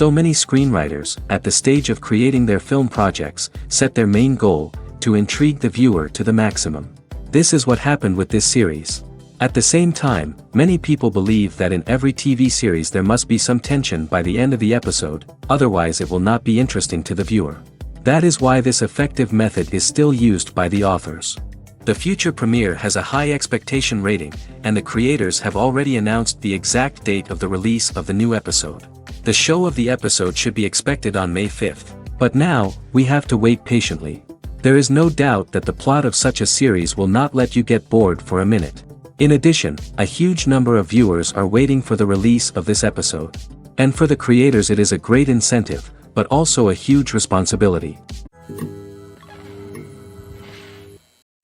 So many screenwriters, at the stage of creating their film projects, set their main goal, to intrigue the viewer to the maximum. This is what happened with this series. At the same time, many people believe that in every TV series there must be some tension by the end of the episode, otherwise it will not be interesting to the viewer. That is why this effective method is still used by the authors. The future premiere has a high expectation rating, and the creators have already announced the exact date of the release of the new episode. The show of the episode should be expected on May 5th. But now, we have to wait patiently. There is no doubt that the plot of such a series will not let you get bored for a minute. In addition, a huge number of viewers are waiting for the release of this episode. And for the creators it is a great incentive, but also a huge responsibility.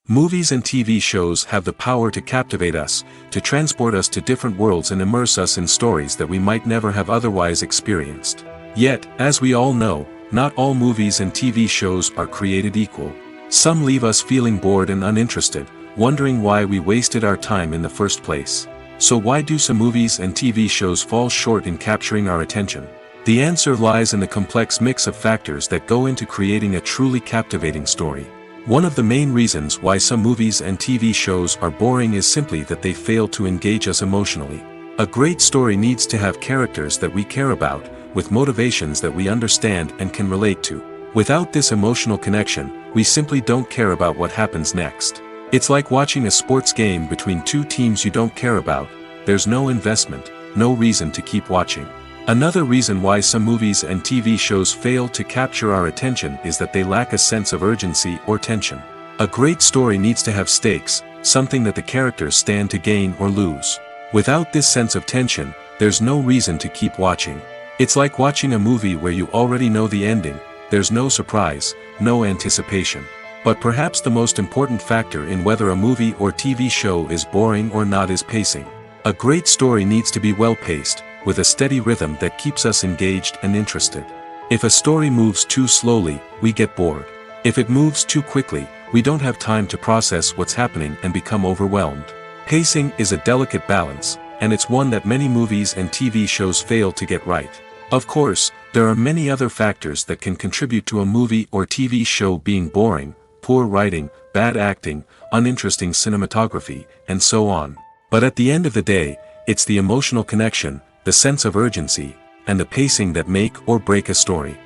Movies and TV shows have the power to captivate us, to transport us to different worlds and immerse us in stories that we might never have otherwise experienced. Yet, as we all know, not all movies and TV shows are created equal. Some leave us feeling bored and uninterested, wondering why we wasted our time in the first place. So why do some movies and TV shows fall short in capturing our attention? The answer lies in the complex mix of factors that go into creating a truly captivating story. One of the main reasons why some movies and TV shows are boring is simply that they fail to engage us emotionally. A great story needs to have characters that we care about, with motivations that we understand and can relate to. Without this emotional connection, we simply don't care about what happens next. It's like watching a sports game between two teams you don't care about. There's no investment, no reason to keep watching. Another reason why some movies and TV shows fail to capture our attention is that they lack a sense of urgency or tension. A great story needs to have stakes, something that the characters stand to gain or lose. Without this sense of tension, there's no reason to keep watching. It's like watching a movie where you already know the ending, there's no surprise, no anticipation. But perhaps the most important factor in whether a movie or TV show is boring or not is pacing. A great story needs to be well-paced, with a steady rhythm that keeps us engaged and interested. If a story moves too slowly, we get bored. If it moves too quickly, we don't have time to process what's happening and become overwhelmed. Pacing is a delicate balance, and it's one that many movies and TV shows fail to get right. Of course, there are many other factors that can contribute to a movie or TV show being boring: poor writing, bad acting, uninteresting cinematography, and so on. But at the end of the day, it's the emotional connection, the sense of urgency, and the pacing that make or break a story.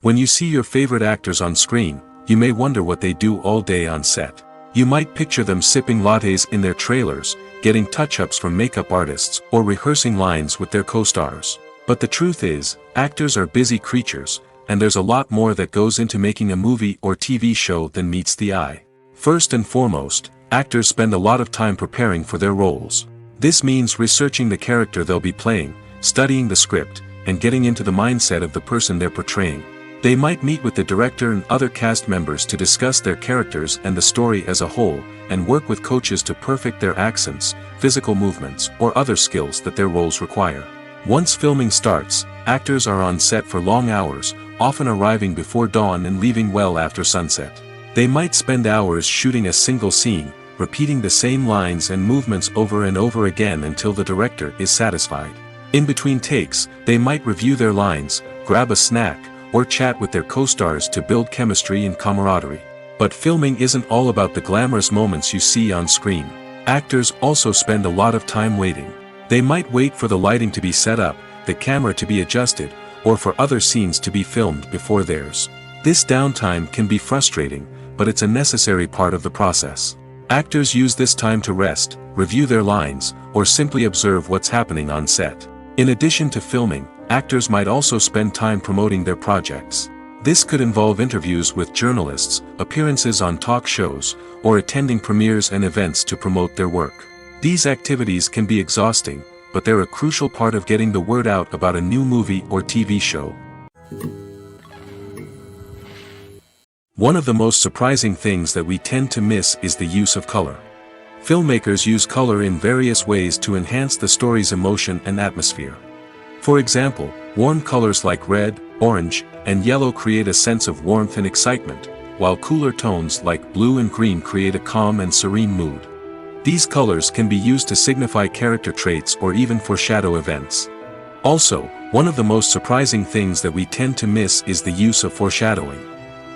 When you see your favorite actors on screen, you may wonder what they do all day on set. You might picture them sipping lattes in their trailers, getting touch-ups from makeup artists, or rehearsing lines with their co-stars. But the truth is, actors are busy creatures, and there's a lot more that goes into making a movie or TV show than meets the eye. First and foremost, actors spend a lot of time preparing for their roles. This means researching the character they'll be playing, studying the script, and getting into the mindset of the person they're portraying. They might meet with the director and other cast members to discuss their characters and the story as a whole, and work with coaches to perfect their accents, physical movements, or other skills that their roles require. Once filming starts, actors are on set for long hours, often arriving before dawn and leaving well after sunset. They might spend hours shooting a single scene, repeating the same lines and movements over and over again until the director is satisfied. In between takes, they might review their lines, grab a snack, or chat with their co-stars to build chemistry and camaraderie. But filming isn't all about the glamorous moments you see on screen. Actors also spend a lot of time waiting. They might wait for the lighting to be set up, the camera to be adjusted, or for other scenes to be filmed before theirs. This downtime can be frustrating, but it's a necessary part of the process. Actors use this time to rest, review their lines, or simply observe what's happening on set. In addition to filming, actors might also spend time promoting their projects. This could involve interviews with journalists, appearances on talk shows, or attending premieres and events to promote their work. These activities can be exhausting, but they're a crucial part of getting the word out about a new movie or TV show. One of the most surprising things that we tend to miss is the use of color. Filmmakers use color in various ways to enhance the story's emotion and atmosphere. For example, warm colors like red, orange, and yellow create a sense of warmth and excitement, while cooler tones like blue and green create a calm and serene mood. These colors can be used to signify character traits or even foreshadow events. Also, one of the most surprising things that we tend to miss is the use of foreshadowing.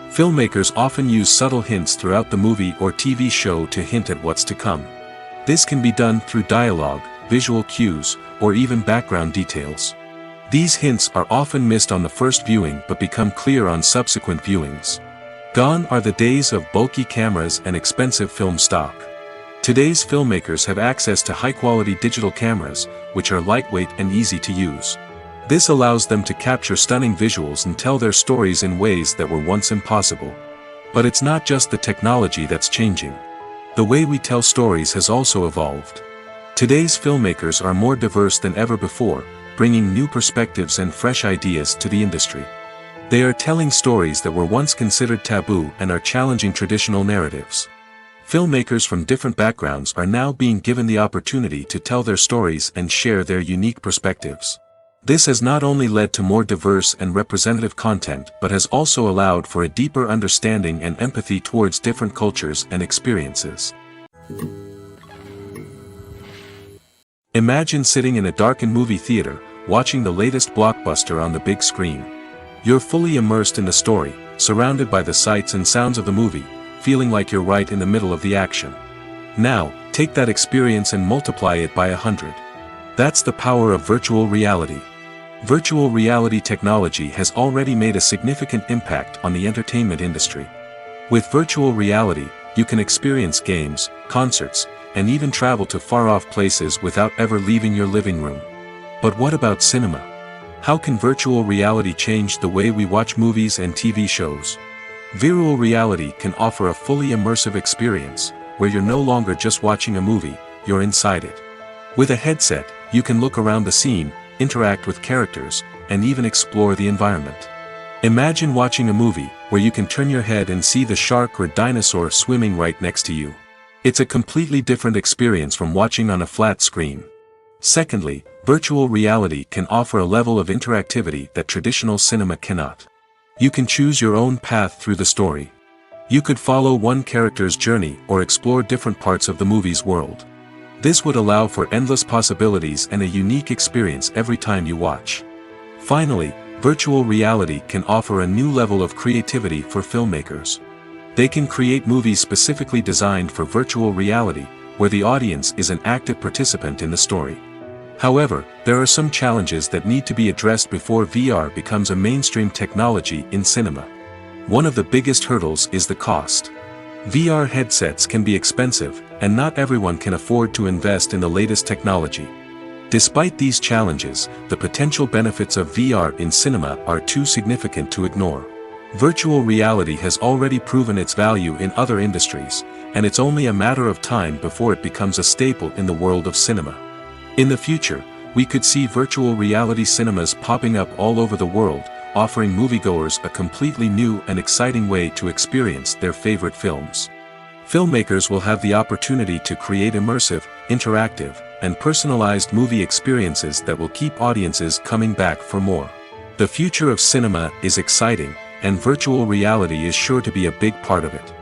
Filmmakers often use subtle hints throughout the movie or TV show to hint at what's to come. This can be done through dialogue, visual cues, or even background details. These hints are often missed on the first viewing but become clear on subsequent viewings. Gone are the days of bulky cameras and expensive film stock. Today's filmmakers have access to high-quality digital cameras, which are lightweight and easy to use. This allows them to capture stunning visuals and tell their stories in ways that were once impossible. But it's not just the technology that's changing. The way we tell stories has also evolved. Today's filmmakers are more diverse than ever before, bringing new perspectives and fresh ideas to the industry. They are telling stories that were once considered taboo and are challenging traditional narratives. Filmmakers from different backgrounds are now being given the opportunity to tell their stories and share their unique perspectives. This has not only led to more diverse and representative content but has also allowed for a deeper understanding and empathy towards different cultures and experiences. Imagine sitting in a darkened movie theater, watching the latest blockbuster on the big screen. You're fully immersed in the story, surrounded by the sights and sounds of the movie, feeling like you're right in the middle of the action. Now, take that experience and multiply it by 100. That's the power of virtual reality. Virtual reality technology has already made a significant impact on the entertainment industry. With virtual reality, you can experience games, concerts, and even travel to far-off places without ever leaving your living room. But what about cinema? How can virtual reality change the way we watch movies and TV shows? Virtual reality can offer a fully immersive experience, where you're no longer just watching a movie, you're inside it. With a headset, you can look around the scene, interact with characters, and even explore the environment. Imagine watching a movie, where you can turn your head and see the shark or dinosaur swimming right next to you. It's a completely different experience from watching on a flat screen. Secondly, virtual reality can offer a level of interactivity that traditional cinema cannot. You can choose your own path through the story. You could follow one character's journey or explore different parts of the movie's world. This would allow for endless possibilities and a unique experience every time you watch. Finally, virtual reality can offer a new level of creativity for filmmakers. They can create movies specifically designed for virtual reality, where the audience is an active participant in the story. However, there are some challenges that need to be addressed before VR becomes a mainstream technology in cinema. One of the biggest hurdles is the cost. VR headsets can be expensive, and not everyone can afford to invest in the latest technology. Despite these challenges, the potential benefits of VR in cinema are too significant to ignore. Virtual reality has already proven its value in other industries, and it's only a matter of time before it becomes a staple in the world of cinema. In the future, we could see virtual reality cinemas popping up all over the world, offering moviegoers a completely new and exciting way to experience their favorite films. Filmmakers will have the opportunity to create immersive, interactive, and personalized movie experiences that will keep audiences coming back for more. The future of cinema is exciting, and virtual reality is sure to be a big part of it.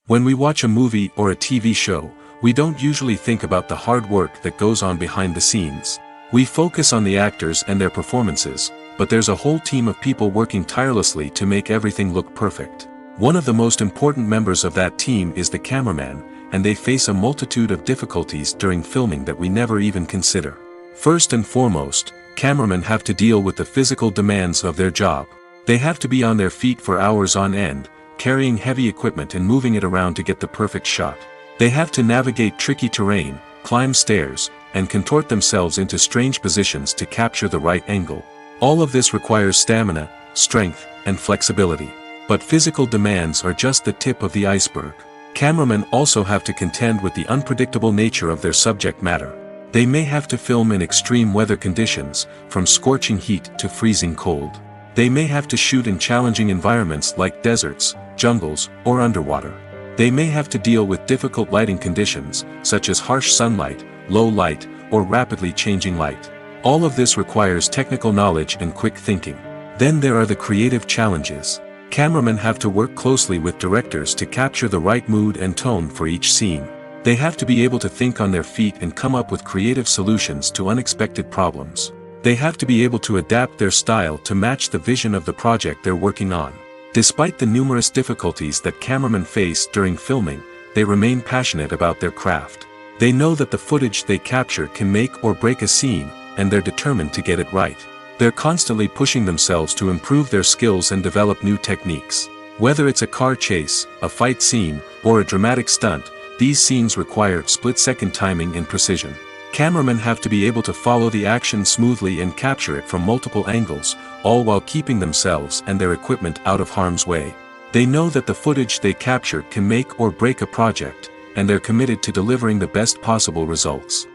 When we watch a movie or a TV show, we don't usually think about the hard work that goes on behind the scenes. We focus on the actors and their performances, but there's a whole team of people working tirelessly to make everything look perfect. One of the most important members of that team is the cameraman, and they face a multitude of difficulties during filming that we never even consider. First and foremost, cameramen have to deal with the physical demands of their job. They have to be on their feet for hours on end, carrying heavy equipment and moving it around to get the perfect shot. They have to navigate tricky terrain, climb stairs, and contort themselves into strange positions to capture the right angle. All of this requires stamina, strength, and flexibility. But physical demands are just the tip of the iceberg. Cameramen also have to contend with the unpredictable nature of their subject matter. They may have to film in extreme weather conditions, from scorching heat to freezing cold. They may have to shoot in challenging environments like deserts, jungles, or underwater. They may have to deal with difficult lighting conditions, such as harsh sunlight, low light, or rapidly changing light. All of this requires technical knowledge and quick thinking. Then there are the creative challenges. Cameramen have to work closely with directors to capture the right mood and tone for each scene. They have to be able to think on their feet and come up with creative solutions to unexpected problems. They have to be able to adapt their style to match the vision of the project they're working on. Despite the numerous difficulties that cameramen face during filming, they remain passionate about their craft. They know that the footage they capture can make or break a scene, and they're determined to get it right. They're constantly pushing themselves to improve their skills and develop new techniques. Whether it's a car chase, a fight scene, or a dramatic stunt, these scenes require split-second timing and precision. Cameramen have to be able to follow the action smoothly and capture it from multiple angles, all while keeping themselves and their equipment out of harm's way. They know that the footage they capture can make or break a project, and they're committed to delivering the best possible results.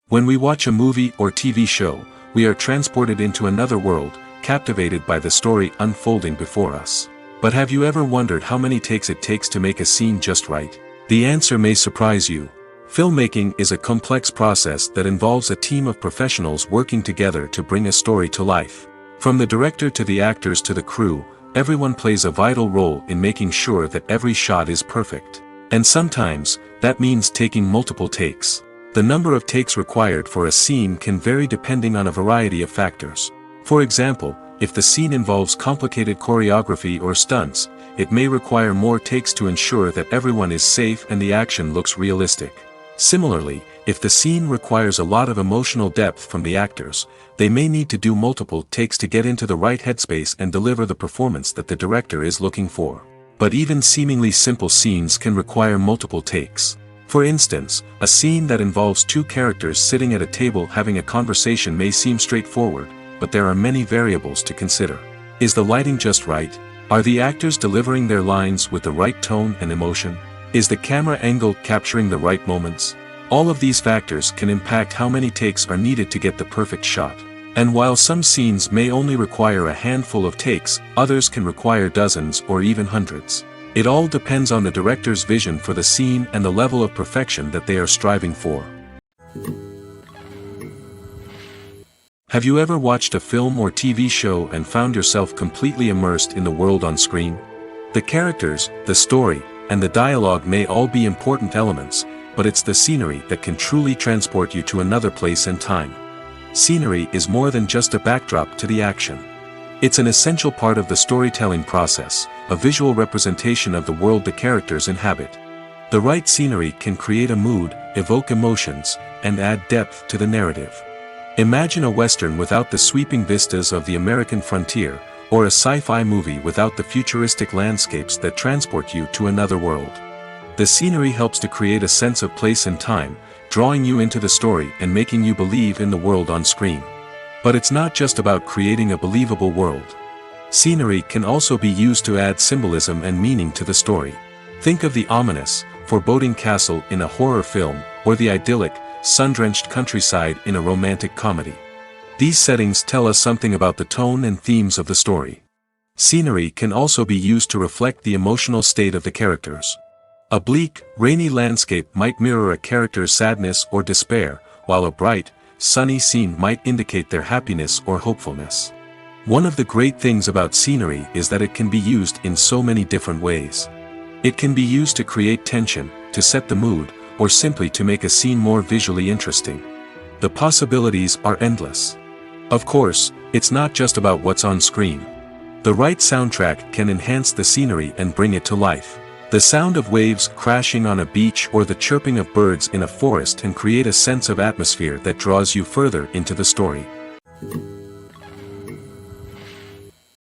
When we watch a movie or TV show, we are transported into another world, captivated by the story unfolding before us. But have you ever wondered how many takes it takes to make a scene just right? The answer may surprise you. Filmmaking is a complex process that involves a team of professionals working together to bring a story to life. From the director to the actors to the crew, everyone plays a vital role in making sure that every shot is perfect. And sometimes, that means taking multiple takes. The number of takes required for a scene can vary depending on a variety of factors. For example, if the scene involves complicated choreography or stunts, it may require more takes to ensure that everyone is safe and the action looks realistic. Similarly, if the scene requires a lot of emotional depth from the actors, they may need to do multiple takes to get into the right headspace and deliver the performance that the director is looking for. But even seemingly simple scenes can require multiple takes. For instance, a scene that involves two characters sitting at a table having a conversation may seem straightforward, but there are many variables to consider. Is the lighting just right? Are the actors delivering their lines with the right tone and emotion? Is the camera angle capturing the right moments? All of these factors can impact how many takes are needed to get the perfect shot. And while some scenes may only require a handful of takes, others can require dozens or even hundreds. It all depends on the director's vision for the scene and the level of perfection that they are striving for. Have you ever watched a film or TV show and found yourself completely immersed in the world on screen? The characters, the story, and the dialogue may all be important elements, but it's the scenery that can truly transport you to another place and time. Scenery is more than just a backdrop to the action. It's an essential part of the storytelling process, a visual representation of the world the characters inhabit. The right scenery can create a mood, evoke emotions, and add depth to the narrative. Imagine a Western without the sweeping vistas of the American frontier, or a sci-fi movie without the futuristic landscapes that transport you to another world. The scenery helps to create a sense of place and time, drawing you into the story and making you believe in the world on screen. But it's not just about creating a believable world. Scenery can also be used to add symbolism and meaning to the story. Think of the ominous, foreboding castle in a horror film, or the idyllic, sun-drenched countryside in a romantic comedy. These settings tell us something about the tone and themes of the story. Scenery can also be used to reflect the emotional state of the characters. A bleak, rainy landscape might mirror a character's sadness or despair, while a bright, sunny scene might indicate their happiness or hopefulness. One of the great things about scenery is that it can be used in so many different ways. It can be used to create tension, to set the mood, or simply to make a scene more visually interesting. The possibilities are endless. Of course, it's not just about what's on screen. The right soundtrack can enhance the scenery and bring it to life. The sound of waves crashing on a beach or the chirping of birds in a forest can create a sense of atmosphere that draws you further into the story.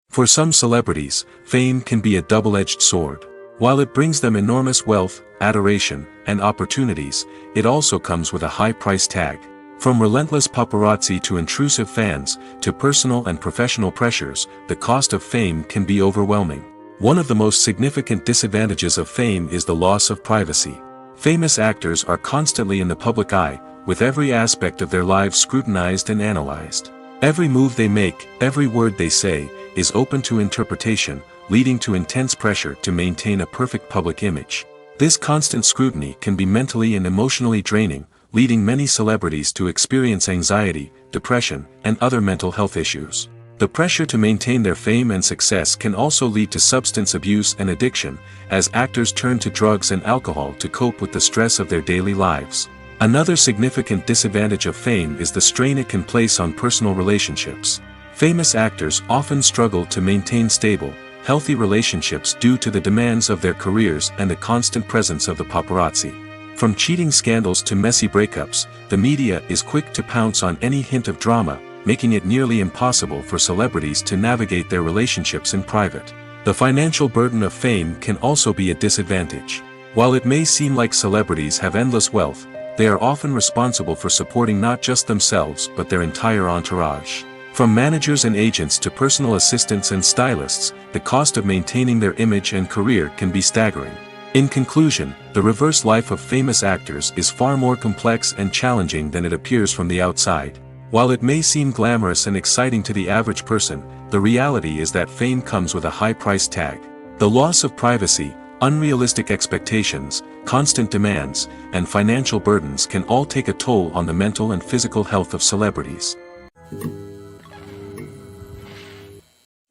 For some celebrities, fame can be a double-edged sword. While it brings them enormous wealth, adoration, and opportunities, it also comes with a high price tag. From relentless paparazzi to intrusive fans, to personal and professional pressures, the cost of fame can be overwhelming. One of the most significant disadvantages of fame is the loss of privacy. Famous actors are constantly in the public eye, with every aspect of their lives scrutinized and analyzed. Every move they make, every word they say, is open to interpretation, leading to intense pressure to maintain a perfect public image. This constant scrutiny can be mentally and emotionally draining, leading many celebrities to experience anxiety, depression, and other mental health issues. The pressure to maintain their fame and success can also lead to substance abuse and addiction, as actors turn to drugs and alcohol to cope with the stress of their daily lives. Another significant disadvantage of fame is the strain it can place on personal relationships. Famous actors often struggle to maintain stable, healthy relationships due to the demands of their careers and the constant presence of the paparazzi. From cheating scandals to messy breakups, the media is quick to pounce on any hint of drama, making it nearly impossible for celebrities to navigate their relationships in private. The financial burden of fame can also be a disadvantage. While it may seem like celebrities have endless wealth, they are often responsible for supporting not just themselves but their entire entourage. From managers and agents to personal assistants and stylists, the cost of maintaining their image and career can be staggering. In conclusion, the reverse life of famous actors is far more complex and challenging than it appears from the outside. While it may seem glamorous and exciting to the average person, the reality is that fame comes with a high price tag. The loss of privacy, unrealistic expectations, constant demands, and financial burdens can all take a toll on the mental and physical health of celebrities.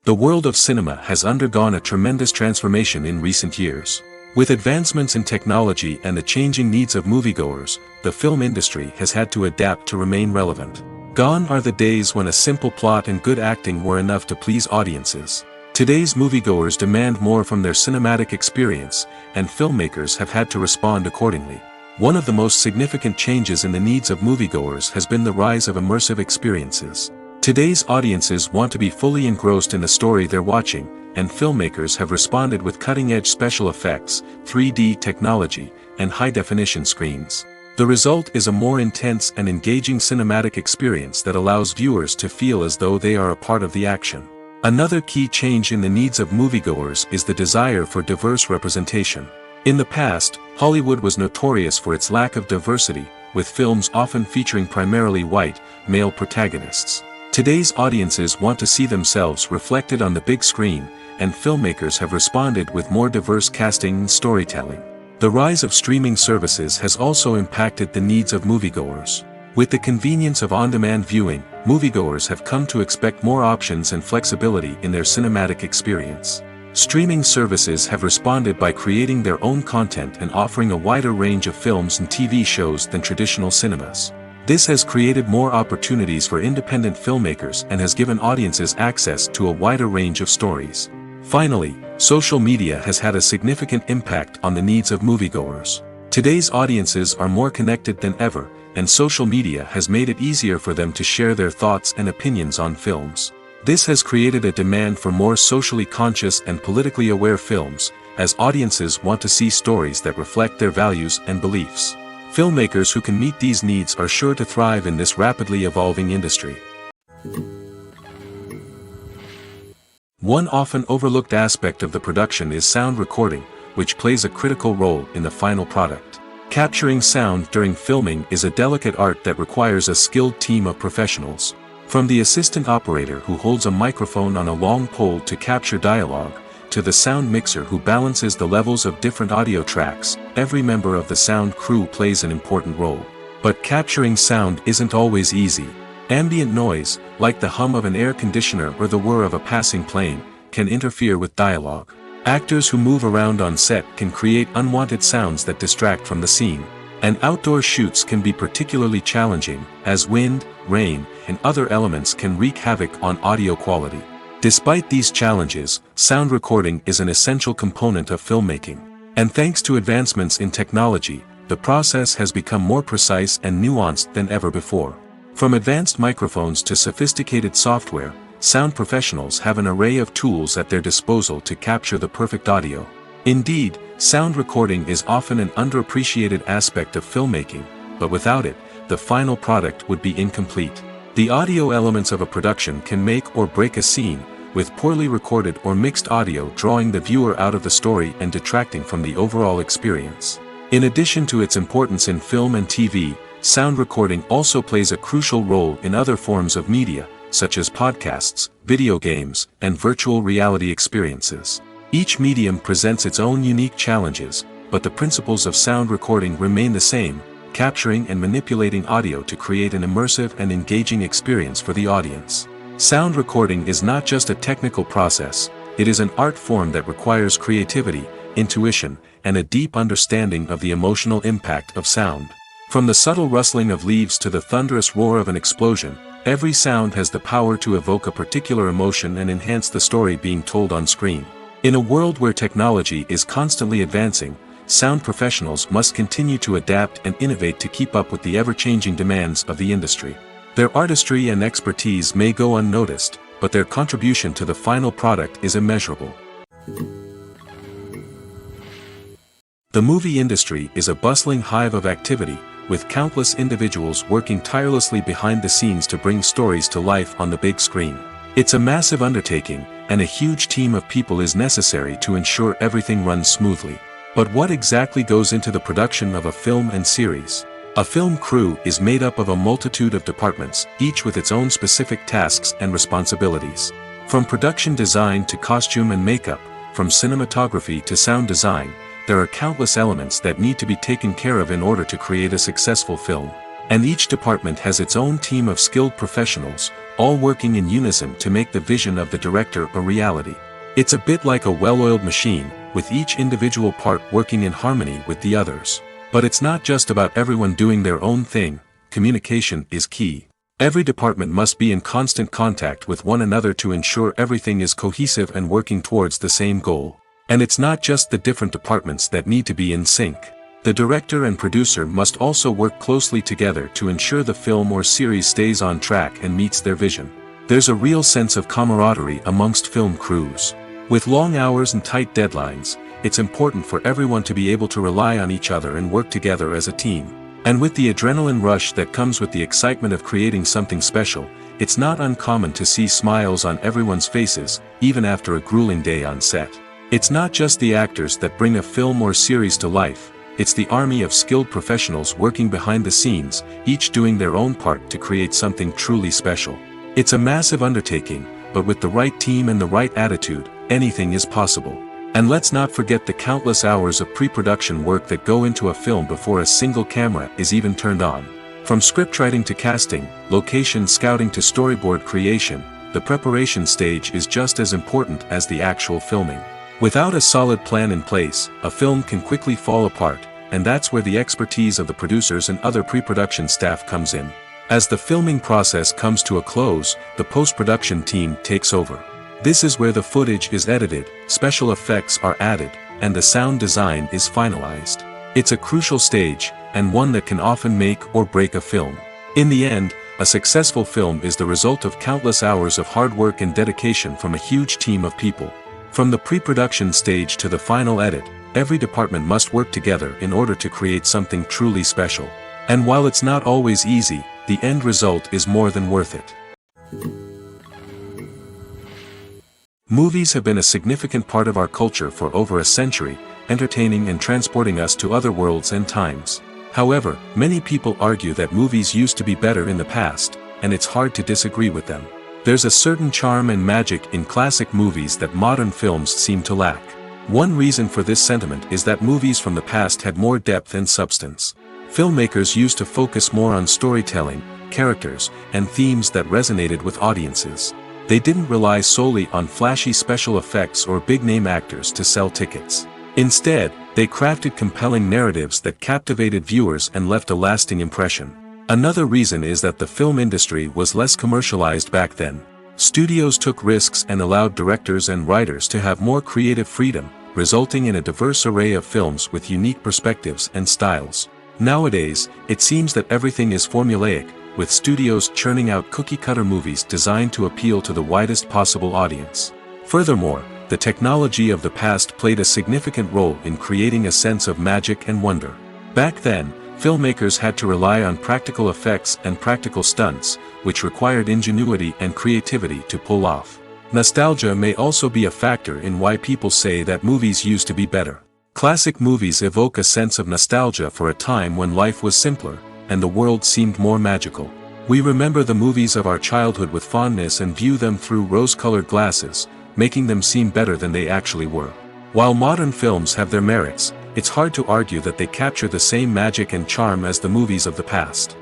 The world of cinema has undergone a tremendous transformation in recent years. With advancements in technology and the changing needs of moviegoers, the film industry has had to adapt to remain relevant. Gone are the days when a simple plot and good acting were enough to please audiences. Today's moviegoers demand more from their cinematic experience, and filmmakers have had to respond accordingly. One of the most significant changes in the needs of moviegoers has been the rise of immersive experiences. Today's audiences want to be fully engrossed in the story they're watching, and filmmakers have responded with cutting-edge special effects, 3D technology, and high-definition screens. The result is a more intense and engaging cinematic experience that allows viewers to feel as though they are a part of the action. Another key change in the needs of moviegoers is the desire for diverse representation. In the past, Hollywood was notorious for its lack of diversity, with films often featuring primarily white, male protagonists. Today's audiences want to see themselves reflected on the big screen, and filmmakers have responded with more diverse casting and storytelling. The rise of streaming services has also impacted the needs of moviegoers. With the convenience of on-demand viewing, moviegoers have come to expect more options and flexibility in their cinematic experience. Streaming services have responded by creating their own content and offering a wider range of films and TV shows than traditional cinemas. This has created more opportunities for independent filmmakers and has given audiences access to a wider range of stories. Finally, social media has had a significant impact on the needs of moviegoers. Today's audiences are more connected than ever, and social media has made it easier for them to share their thoughts and opinions on films. This has created a demand for more socially conscious and politically aware films, as audiences want to see stories that reflect their values and beliefs. Filmmakers who can meet these needs are sure to thrive in this rapidly evolving industry. One often overlooked aspect of the production is sound recording, which plays a critical role in the final product. Capturing sound during filming is a delicate art that requires a skilled team of professionals. From the assistant operator who holds a microphone on a long pole to capture dialogue, to the sound mixer who balances the levels of different audio tracks, every member of the sound crew plays an important role. But capturing sound isn't always easy. Ambient noise, like the hum of an air conditioner or the whir of a passing plane, can interfere with dialogue. Actors who move around on set can create unwanted sounds that distract from the scene. And outdoor shoots can be particularly challenging, as wind, rain, and other elements can wreak havoc on audio quality. Despite these challenges, sound recording is an essential component of filmmaking. And thanks to advancements in technology, the process has become more precise and nuanced than ever before. From advanced microphones to sophisticated software, sound professionals have an array of tools at their disposal to capture the perfect audio. Indeed, sound recording is often an underappreciated aspect of filmmaking, but without it, the final product would be incomplete. The audio elements of a production can make or break a scene, with poorly recorded or mixed audio drawing the viewer out of the story and detracting from the overall experience. In addition to its importance in film and TV, sound recording also plays a crucial role in other forms of media, such as podcasts, video games, and virtual reality experiences. Each medium presents its own unique challenges, but the principles of sound recording remain the same, capturing and manipulating audio to create an immersive and engaging experience for the audience. Sound recording is not just a technical process, it is an art form that requires creativity, intuition, and a deep understanding of the emotional impact of sound. From the subtle rustling of leaves to the thunderous roar of an explosion, every sound has the power to evoke a particular emotion and enhance the story being told on screen. In a world where technology is constantly advancing, sound professionals must continue to adapt and innovate to keep up with the ever-changing demands of the industry. Their artistry and expertise may go unnoticed, but their contribution to the final product is immeasurable. The movie industry is a bustling hive of activity, with countless individuals working tirelessly behind the scenes to bring stories to life on the big screen. It's a massive undertaking, and a huge team of people is necessary to ensure everything runs smoothly. But what exactly goes into the production of a film and series? A film crew is made up of a multitude of departments, each with its own specific tasks and responsibilities. From production design to costume and makeup, from cinematography to sound design, there are countless elements that need to be taken care of in order to create a successful film. And each department has its own team of skilled professionals, all working in unison to make the vision of the director a reality. It's a bit like a well-oiled machine, with each individual part working in harmony with the others. But it's not just about everyone doing their own thing, communication is key. Every department must be in constant contact with one another to ensure everything is cohesive and working towards the same goal. And it's not just the different departments that need to be in sync. The director and producer must also work closely together to ensure the film or series stays on track and meets their vision. There's a real sense of camaraderie amongst film crews. With long hours and tight deadlines, it's important for everyone to be able to rely on each other and work together as a team. And with the adrenaline rush that comes with the excitement of creating something special, it's not uncommon to see smiles on everyone's faces, even after a grueling day on set. It's not just the actors that bring a film or series to life, it's the army of skilled professionals working behind the scenes, each doing their own part to create something truly special. It's a massive undertaking, but with the right team and the right attitude, anything is possible. And let's not forget the countless hours of pre-production work that go into a film before a single camera is even turned on. From scriptwriting to casting, location scouting to storyboard creation, the preparation stage is just as important as the actual filming. Without a solid plan in place, a film can quickly fall apart, and that's where the expertise of the producers and other pre-production staff comes in. As the filming process comes to a close, the post-production team takes over. This is where the footage is edited, special effects are added, and the sound design is finalized. It's a crucial stage, and one that can often make or break a film. In the end, a successful film is the result of countless hours of hard work and dedication from a huge team of people. From the pre-production stage to the final edit, every department must work together in order to create something truly special. And while it's not always easy, the end result is more than worth it. Movies have been a significant part of our culture for over a century, entertaining and transporting us to other worlds and times. However, many people argue that movies used to be better in the past, and it's hard to disagree with them. There's a certain charm and magic in classic movies that modern films seem to lack. One reason for this sentiment is that movies from the past had more depth and substance. Filmmakers used to focus more on storytelling, characters, and themes that resonated with audiences. They didn't rely solely on flashy special effects or big-name actors to sell tickets. Instead, they crafted compelling narratives that captivated viewers and left a lasting impression. Another reason is that the film industry was less commercialized back then. Studios took risks and allowed directors and writers to have more creative freedom, resulting in a diverse array of films with unique perspectives and styles. Nowadays, it seems that everything is formulaic, with studios churning out cookie-cutter movies designed to appeal to the widest possible audience. Furthermore, the technology of the past played a significant role in creating a sense of magic and wonder. Back then, filmmakers had to rely on practical effects and practical stunts, which required ingenuity and creativity to pull off. Nostalgia may also be a factor in why people say that movies used to be better. Classic movies evoke a sense of nostalgia for a time when life was simpler, and the world seemed more magical. We remember the movies of our childhood with fondness and view them through rose-colored glasses, making them seem better than they actually were. While modern films have their merits, it's hard to argue that they capture the same magic and charm as the movies of the past.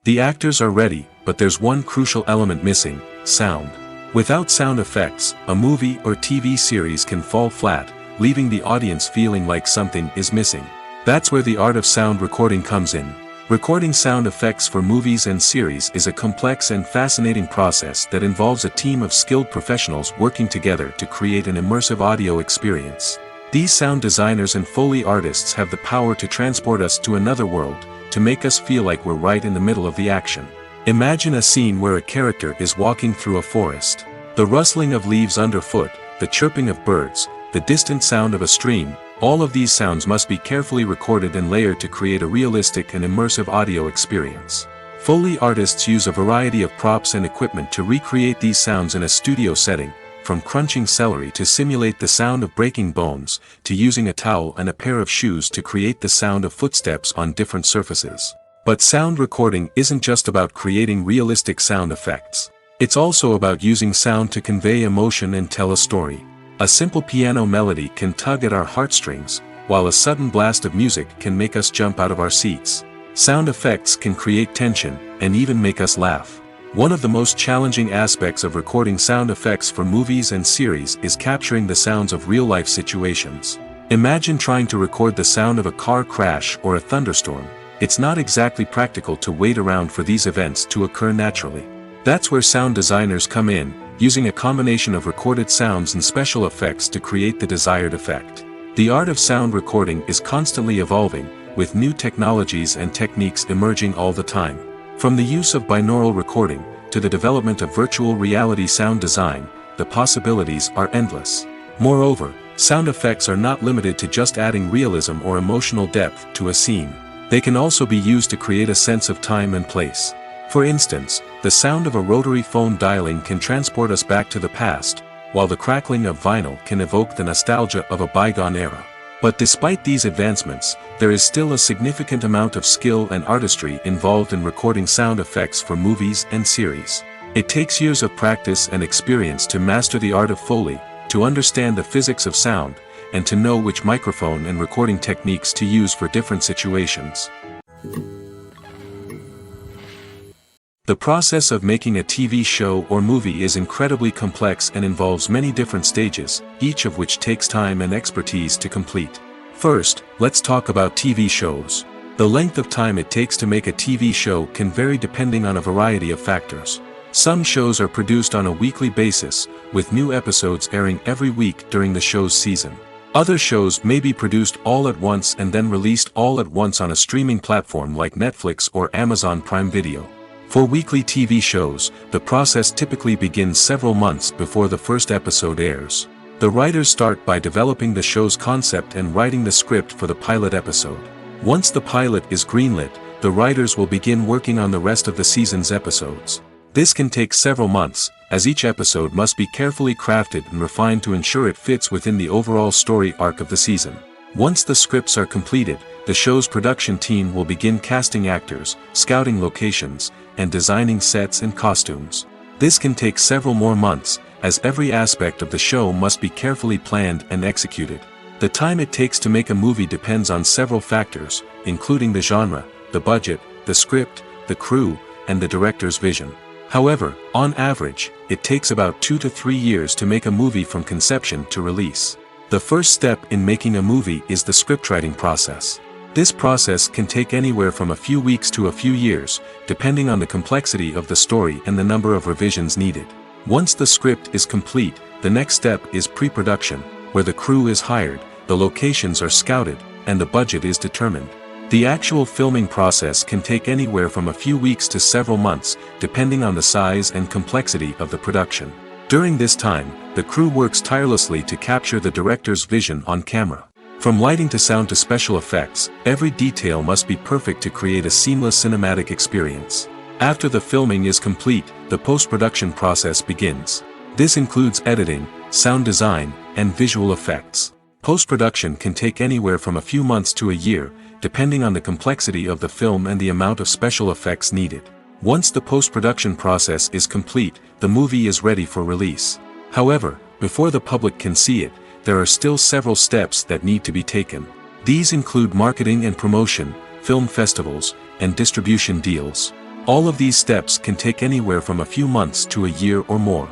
The actors are ready, but there's one crucial element missing: sound. Without sound effects, a movie or TV series can fall flat, leaving the audience feeling like something is missing. That's where the art of sound recording comes in. Recording sound effects for movies and series is a complex and fascinating process that involves a team of skilled professionals working together to create an immersive audio experience. These sound designers and Foley artists have the power to transport us to another world, to make us feel like we're right in the middle of the action. Imagine a scene where a character is walking through a forest. The rustling of leaves underfoot, the chirping of birds, the distant sound of a stream, all of these sounds must be carefully recorded and layered to create a realistic and immersive audio experience. Foley artists use a variety of props and equipment to recreate these sounds in a studio setting, from crunching celery to simulate the sound of breaking bones, to using a towel and a pair of shoes to create the sound of footsteps on different surfaces. But sound recording isn't just about creating realistic sound effects. It's also about using sound to convey emotion and tell a story. A simple piano melody can tug at our heartstrings, while a sudden blast of music can make us jump out of our seats. Sound effects can create tension, and even make us laugh. One of the most challenging aspects of recording sound effects for movies and series is capturing the sounds of real-life situations. Imagine trying to record the sound of a car crash or a thunderstorm. It's not exactly practical to wait around for these events to occur naturally. That's where sound designers come in, using a combination of recorded sounds and special effects to create the desired effect. The art of sound recording is constantly evolving, with new technologies and techniques emerging all the time. From the use of binaural recording, to the development of virtual reality sound design, the possibilities are endless. Moreover, sound effects are not limited to just adding realism or emotional depth to a scene. They can also be used to create a sense of time and place. For instance, the sound of a rotary phone dialing can transport us back to the past, while the crackling of vinyl can evoke the nostalgia of a bygone era. But despite these advancements, there is still a significant amount of skill and artistry involved in recording sound effects for movies and series. It takes years of practice and experience to master the art of Foley, to understand the physics of sound, and to know which microphone and recording techniques to use for different situations. The process of making a TV show or movie is incredibly complex and involves many different stages, each of which takes time and expertise to complete. First, let's talk about TV shows. The length of time it takes to make a TV show can vary depending on a variety of factors. Some shows are produced on a weekly basis, with new episodes airing every week during the show's season. Other shows may be produced all at once and then released all at once on a streaming platform like Netflix or Amazon Prime Video. For weekly TV shows, the process typically begins several months before the first episode airs. The writers start by developing the show's concept and writing the script for the pilot episode. Once the pilot is greenlit, the writers will begin working on the rest of the season's episodes. This can take several months, as each episode must be carefully crafted and refined to ensure it fits within the overall story arc of the season. Once the scripts are completed, the show's production team will begin casting actors, scouting locations, and designing sets and costumes. This can take several more months, as every aspect of the show must be carefully planned and executed. The time it takes to make a movie depends on several factors, including the genre, the budget, the script, the crew, and the director's vision. However, on average, it takes about 2 to 3 years to make a movie from conception to release. The first step in making a movie is the scriptwriting process. This process can take anywhere from a few weeks to a few years, depending on the complexity of the story and the number of revisions needed. Once the script is complete, the next step is pre-production, where the crew is hired, the locations are scouted, and the budget is determined. The actual filming process can take anywhere from a few weeks to several months, depending on the size and complexity of the production. During this time, the crew works tirelessly to capture the director's vision on camera. From lighting to sound to special effects, every detail must be perfect to create a seamless cinematic experience. After the filming is complete, the post-production process begins. This includes editing, sound design, and visual effects. Post-production can take anywhere from a few months to a year, depending on the complexity of the film and the amount of special effects needed. Once the post-production process is complete, the movie is ready for release. However, before the public can see it, there are still several steps that need to be taken. These include marketing and promotion, film festivals, and distribution deals. All of these steps can take anywhere from a few months to a year or more.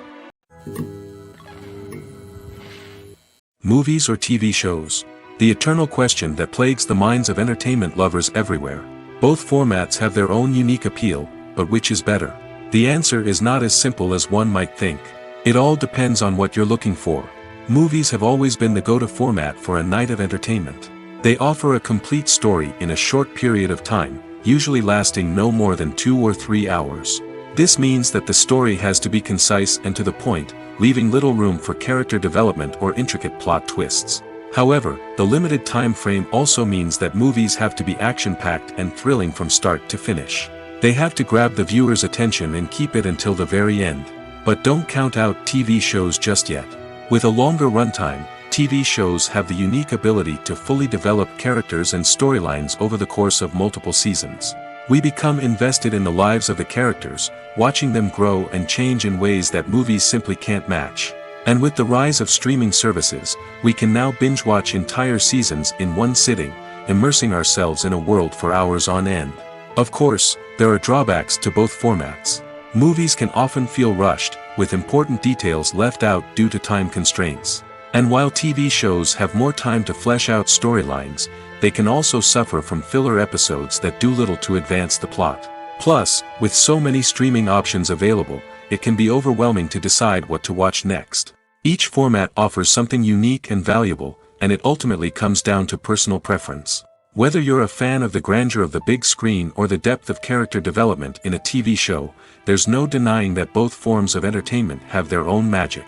Movies or TV shows? The eternal question that plagues the minds of entertainment lovers everywhere. Both formats have their own unique appeal, but which is better? The answer is not as simple as one might think. It all depends on what you're looking for. Movies have always been the go-to format for a night of entertainment. They offer a complete story in a short period of time, usually lasting no more than 2 or 3 hours. This means that the story has to be concise and to the point, leaving little room for character development or intricate plot twists. However, the limited time frame also means that movies have to be action-packed and thrilling from start to finish. They have to grab the viewer's attention and keep it until the very end. But don't count out TV shows just yet. With a longer runtime, TV shows have the unique ability to fully develop characters and storylines over the course of multiple seasons. We become invested in the lives of the characters, watching them grow and change in ways that movies simply can't match. And with the rise of streaming services, we can now binge-watch entire seasons in one sitting, immersing ourselves in a world for hours on end. Of course, there are drawbacks to both formats. Movies can often feel rushed, with important details left out due to time constraints. And while TV shows have more time to flesh out storylines, they can also suffer from filler episodes that do little to advance the plot. Plus, with so many streaming options available, it can be overwhelming to decide what to watch next. Each format offers something unique and valuable, and it ultimately comes down to personal preference. Whether you're a fan of the grandeur of the big screen or the depth of character development in a TV show, there's no denying that both forms of entertainment have their own magic.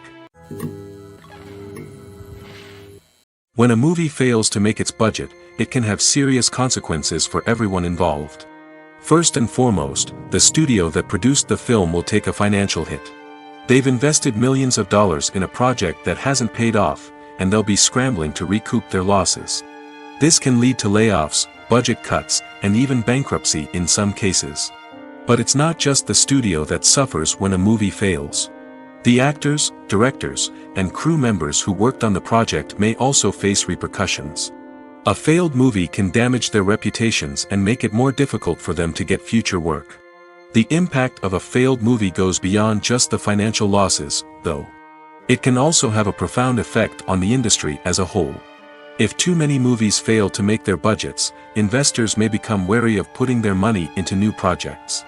When a movie fails to make its budget, it can have serious consequences for everyone involved. First and foremost, the studio that produced the film will take a financial hit. They've invested millions of dollars in a project that hasn't paid off, and they'll be scrambling to recoup their losses. This can lead to layoffs, budget cuts, and even bankruptcy in some cases. But it's not just the studio that suffers when a movie fails. The actors, directors, and crew members who worked on the project may also face repercussions. A failed movie can damage their reputations and make it more difficult for them to get future work. The impact of a failed movie goes beyond just the financial losses, though. It can also have a profound effect on the industry as a whole. If too many movies fail to make their budgets, investors may become wary of putting their money into new projects.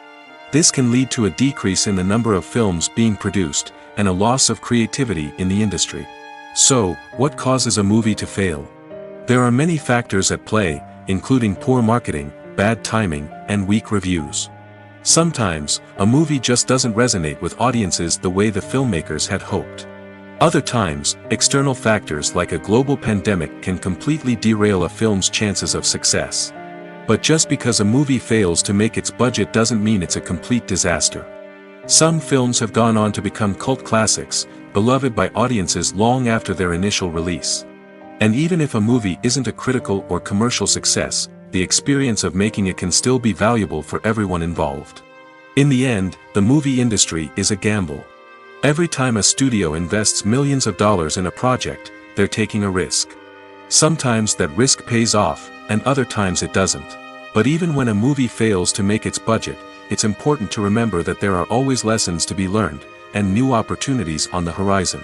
This can lead to a decrease in the number of films being produced, and a loss of creativity in the industry. So, what causes a movie to fail? There are many factors at play, including poor marketing, bad timing, and weak reviews. Sometimes, a movie just doesn't resonate with audiences the way the filmmakers had hoped. Other times, external factors like a global pandemic can completely derail a film's chances of success. But just because a movie fails to make its budget doesn't mean it's a complete disaster. Some films have gone on to become cult classics, beloved by audiences long after their initial release. And even if a movie isn't a critical or commercial success, the experience of making it can still be valuable for everyone involved. In the end, the movie industry is a gamble. Every time a studio invests millions of dollars in a project, they're taking a risk. Sometimes that risk pays off, and other times it doesn't. But even when a movie fails to make its budget, it's important to remember that there are always lessons to be learned, and new opportunities on the horizon.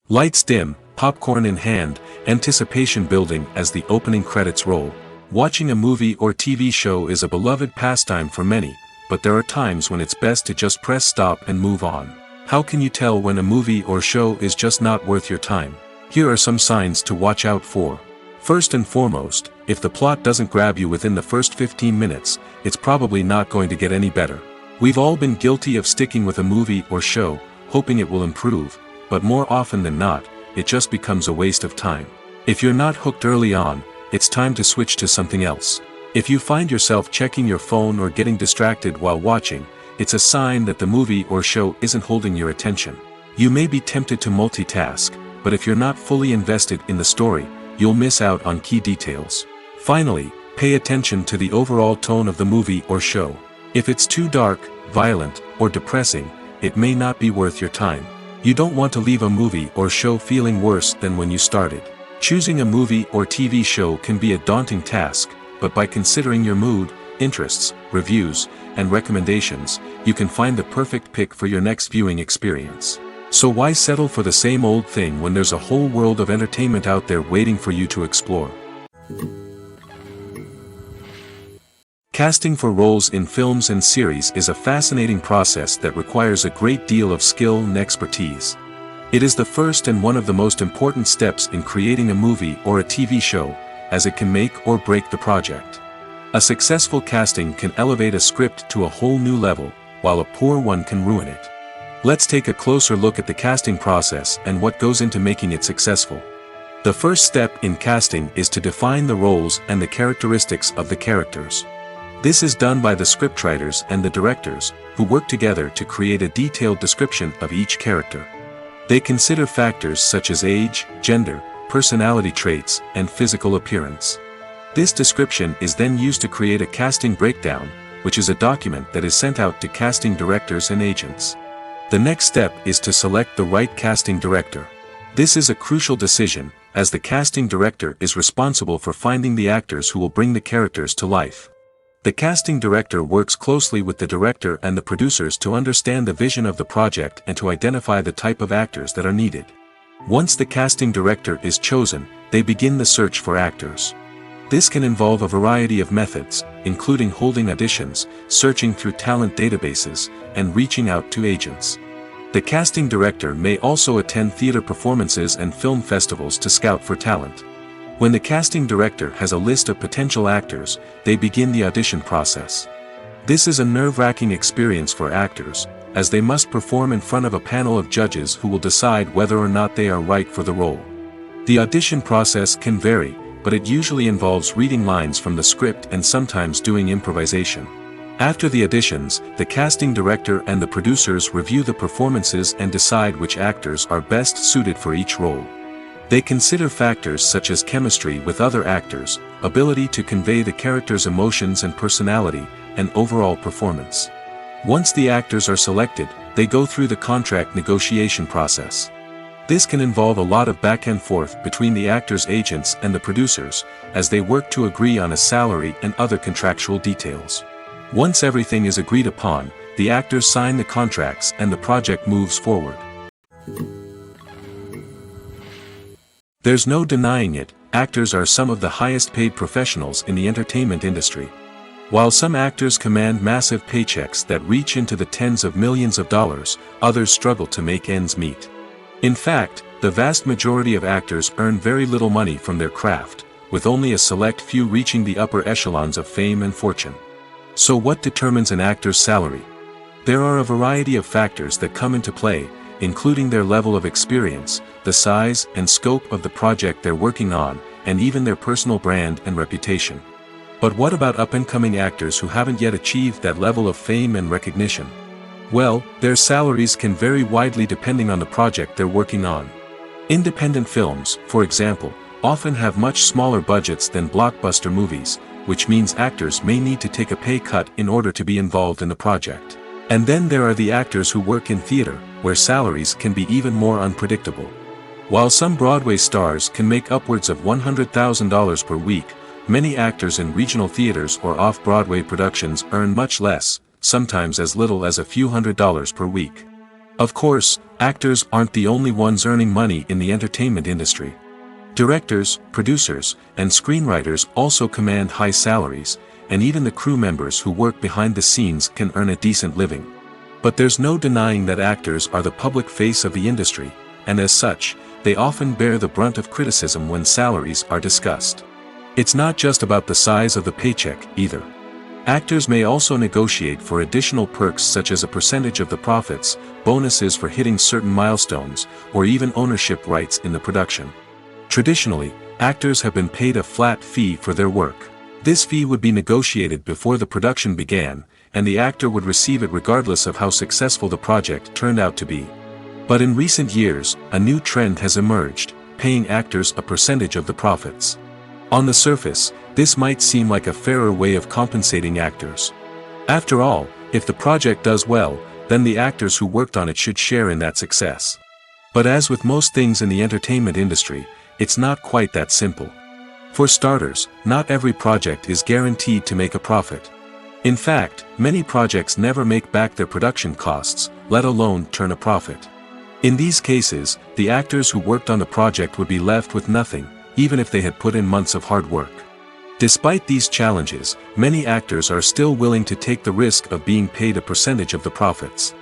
Lights dim, popcorn in hand, anticipation building as the opening credits roll. Watching a movie or TV show is a beloved pastime for many, but there are times when it's best to just press stop and move on. How can you tell when a movie or show is just not worth your time? Here are some signs to watch out for. First and foremost, if the plot doesn't grab you within the first 15 minutes, it's probably not going to get any better. We've all been guilty of sticking with a movie or show, hoping it will improve, but more often than not, it just becomes a waste of time. If you're not hooked early on, it's time to switch to something else. If you find yourself checking your phone or getting distracted while watching, it's a sign that the movie or show isn't holding your attention. You may be tempted to multitask, but if you're not fully invested in the story, you'll miss out on key details. Finally, pay attention to the overall tone of the movie or show. If it's too dark, violent, or depressing, it may not be worth your time. You don't want to leave a movie or show feeling worse than when you started. Choosing a movie or TV show can be a daunting task, but by considering your mood, interests, reviews, and recommendations, you can find the perfect pick for your next viewing experience. So why settle for the same old thing when there's a whole world of entertainment out there waiting for you to explore? Casting for roles in films and series is a fascinating process that requires a great deal of skill and expertise. It is the first and one of the most important steps in creating a movie or a TV show, as it can make or break the project. A successful casting can elevate a script to a whole new level, while a poor one can ruin it. Let's take a closer look at the casting process and what goes into making it successful. The first step in casting is to define the roles and the characteristics of the characters. This is done by the scriptwriters and the directors, who work together to create a detailed description of each character. They consider factors such as age, gender, personality traits, and physical appearance. This description is then used to create a casting breakdown, which is a document that is sent out to casting directors and agents. The next step is to select the right casting director. This is a crucial decision, as the casting director is responsible for finding the actors who will bring the characters to life. The casting director works closely with the director and the producers to understand the vision of the project and to identify the type of actors that are needed. Once the casting director is chosen, they begin the search for actors. This can involve a variety of methods, including holding auditions, searching through talent databases, and reaching out to agents. The casting director may also attend theater performances and film festivals to scout for talent. When the casting director has a list of potential actors, they begin the audition process. This is a nerve-wracking experience for actors, as they must perform in front of a panel of judges who will decide whether or not they are right for the role. The audition process can vary, but it usually involves reading lines from the script and sometimes doing improvisation. After the auditions, the casting director and the producers review the performances and decide which actors are best suited for each role. They consider factors such as chemistry with other actors, ability to convey the character's emotions and personality, and overall performance. Once the actors are selected, they go through the contract negotiation process. This can involve a lot of back and forth between the actors' agents and the producers, as they work to agree on a salary and other contractual details. Once everything is agreed upon, the actors sign the contracts and the project moves forward. There's no denying it, actors are some of the highest paid professionals in the entertainment industry. While some actors command massive paychecks that reach into the tens of millions of dollars, others struggle to make ends meet. In fact, the vast majority of actors earn very little money from their craft, with only a select few reaching the upper echelons of fame and fortune. So what determines an actor's salary? There are a variety of factors that come into play, including their level of experience, the size and scope of the project they're working on, and even their personal brand and reputation. But what about up-and-coming actors who haven't yet achieved that level of fame and recognition? Well, their salaries can vary widely depending on the project they're working on. Independent films, for example, often have much smaller budgets than blockbuster movies, which means actors may need to take a pay cut in order to be involved in the project. And then there are the actors who work in theater, where salaries can be even more unpredictable. While some Broadway stars can make upwards of $100,000 per week, many actors in regional theaters or off-Broadway productions earn much less, sometimes as little as a few $100s per week. Of course, actors aren't the only ones earning money in the entertainment industry. Directors, producers, and screenwriters also command high salaries, and even the crew members who work behind the scenes can earn a decent living. But there's no denying that actors are the public face of the industry, and as such, they often bear the brunt of criticism when salaries are discussed. It's not just about the size of the paycheck, either. Actors may also negotiate for additional perks such as a percentage of the profits, bonuses for hitting certain milestones, or even ownership rights in the production. Traditionally, actors have been paid a flat fee for their work. This fee would be negotiated before the production began, and the actor would receive it regardless of how successful the project turned out to be. But in recent years, a new trend has emerged, paying actors a percentage of the profits. On the surface, this might seem like a fairer way of compensating actors. After all, if the project does well, then the actors who worked on it should share in that success. But as with most things in the entertainment industry, it's not quite that simple. For starters, not every project is guaranteed to make a profit. In fact, many projects never make back their production costs, let alone turn a profit. In these cases, the actors who worked on the project would be left with nothing, even if they had put in months of hard work. Despite these challenges, many actors are still willing to take the risk of being paid a percentage of the profits.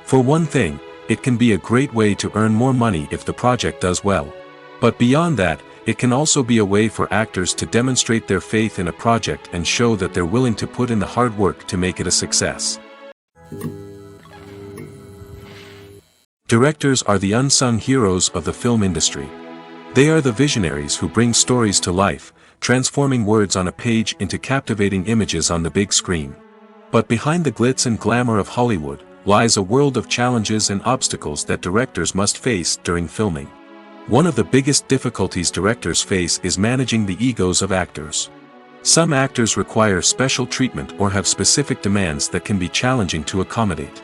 For one thing, it can be a great way to earn more money if the project does well. But beyond that, it can also be a way for actors to demonstrate their faith in a project and show that they're willing to put in the hard work to make it a success. Directors are the unsung heroes of the film industry. They are the visionaries who bring stories to life, transforming words on a page into captivating images on the big screen. But behind the glitz and glamour of Hollywood, lies a world of challenges and obstacles that directors must face during filming. One of the biggest difficulties directors face is managing the egos of actors. Some actors require special treatment or have specific demands that can be challenging to accommodate.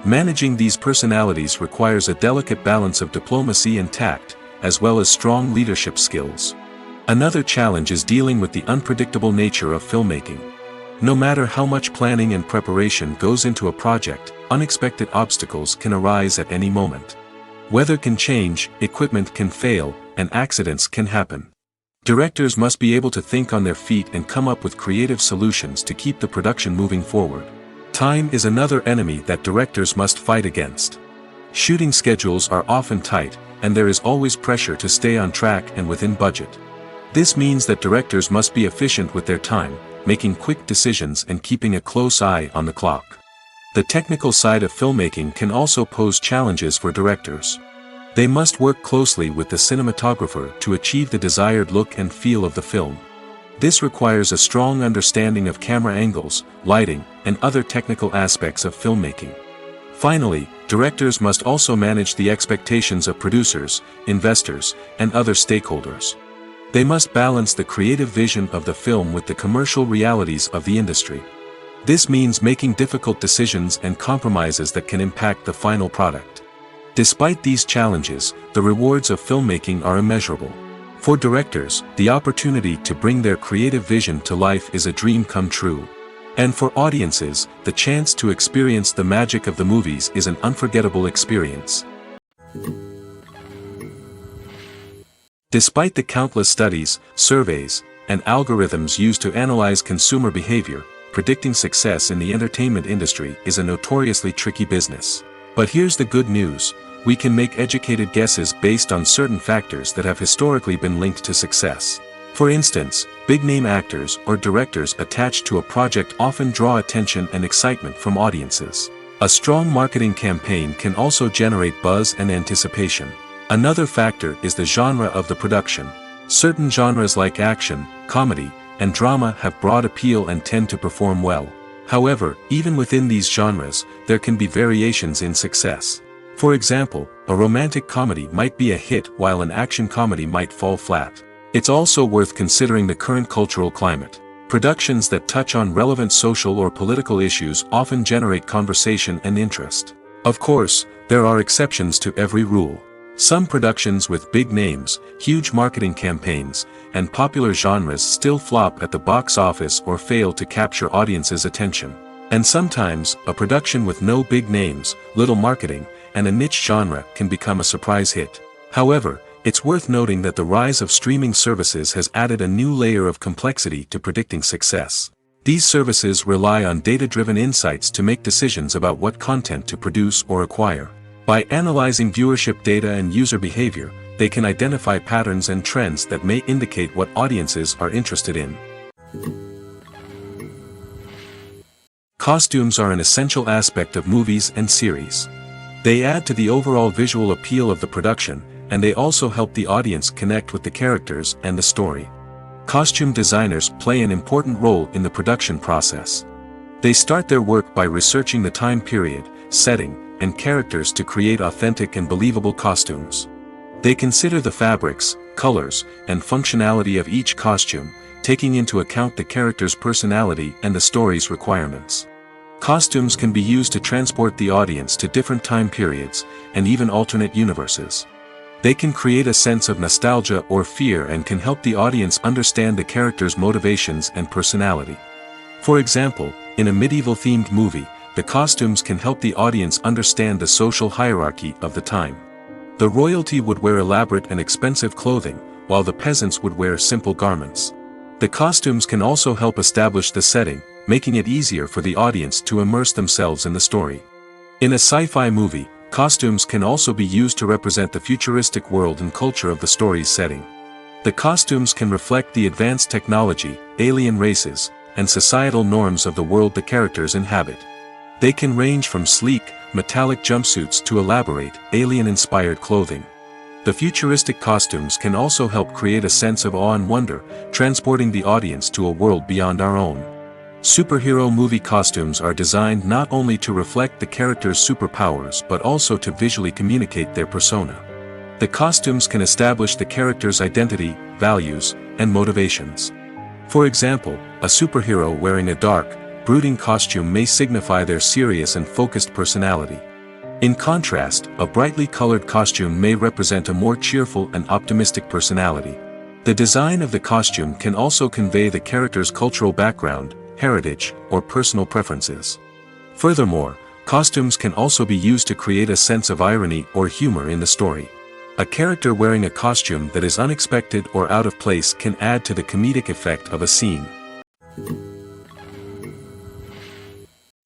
Managing these personalities requires a delicate balance of diplomacy and tact, as well as strong leadership skills. Another challenge is dealing with the unpredictable nature of filmmaking. No matter how much planning and preparation goes into a project, unexpected obstacles can arise at any moment. Weather can change, equipment can fail, and accidents can happen. Directors must be able to think on their feet and come up with creative solutions to keep the production moving forward. Time is another enemy that directors must fight against. Shooting schedules are often tight, and there is always pressure to stay on track and within budget. This means that directors must be efficient with their time, making quick decisions and keeping a close eye on the clock. The technical side of filmmaking can also pose challenges for directors. They must work closely with the cinematographer to achieve the desired look and feel of the film. This requires a strong understanding of camera angles, lighting, and other technical aspects of filmmaking. Finally, directors must also manage the expectations of producers, investors, and other stakeholders. They must balance the creative vision of the film with the commercial realities of the industry. This means making difficult decisions and compromises that can impact the final product. Despite these challenges, the rewards of filmmaking are immeasurable. For directors, the opportunity to bring their creative vision to life is a dream come true. And for audiences, the chance to experience the magic of the movies is an unforgettable experience. Despite the countless studies, surveys, and algorithms used to analyze consumer behavior, predicting success in the entertainment industry is a notoriously tricky business. But here's the good news: we can make educated guesses based on certain factors that have historically been linked to success. For instance, big-name actors or directors attached to a project often draw attention and excitement from audiences. A strong marketing campaign can also generate buzz and anticipation. Another factor is the genre of the production. Certain genres like action, comedy, and drama have broad appeal and tend to perform well. However, even within these genres, there can be variations in success. For example, a romantic comedy might be a hit while an action comedy might fall flat. It's also worth considering the current cultural climate. Productions that touch on relevant social or political issues often generate conversation and interest. Of course, there are exceptions to every rule. Some productions with big names, huge marketing campaigns, and popular genres still flop at the box office or fail to capture audiences' attention. And sometimes, a production with no big names, little marketing, and a niche genre can become a surprise hit. However, it's worth noting that the rise of streaming services has added a new layer of complexity to predicting success. These services rely on data-driven insights to make decisions about what content to produce or acquire. By analyzing viewership data and user behavior, they can identify patterns and trends that may indicate what audiences are interested in. Costumes are an essential aspect of movies and series. They add to the overall visual appeal of the production, and they also help the audience connect with the characters and the story. Costume designers play an important role in the production process. They start their work by researching the time period, setting, and characters to create authentic and believable costumes. They consider the fabrics, colors, and functionality of each costume, taking into account the character's personality and the story's requirements. Costumes can be used to transport the audience to different time periods, and even alternate universes. They can create a sense of nostalgia or fear and can help the audience understand the character's motivations and personality. For example, in a medieval-themed movie, the costumes can help the audience understand the social hierarchy of the time. The royalty would wear elaborate and expensive clothing, while the peasants would wear simple garments. The costumes can also help establish the setting, making it easier for the audience to immerse themselves in the story. In a sci-fi movie, costumes can also be used to represent the futuristic world and culture of the story's setting. The costumes can reflect the advanced technology, alien races, and societal norms of the world the characters inhabit. They can range from sleek, metallic jumpsuits to elaborate, alien-inspired clothing. The futuristic costumes can also help create a sense of awe and wonder, transporting the audience to a world beyond our own. Superhero movie costumes are designed not only to reflect the character's superpowers but also to visually communicate their persona. The costumes can establish the character's identity, values, and motivations. For example, a superhero wearing a dark, brooding costume may signify their serious and focused personality. In contrast, a brightly colored costume may represent a more cheerful and optimistic personality. The design of the costume can also convey the character's cultural background, heritage, or personal preferences. Furthermore, costumes can also be used to create a sense of irony or humor in the story. A character wearing a costume that is unexpected or out of place can add to the comedic effect of a scene.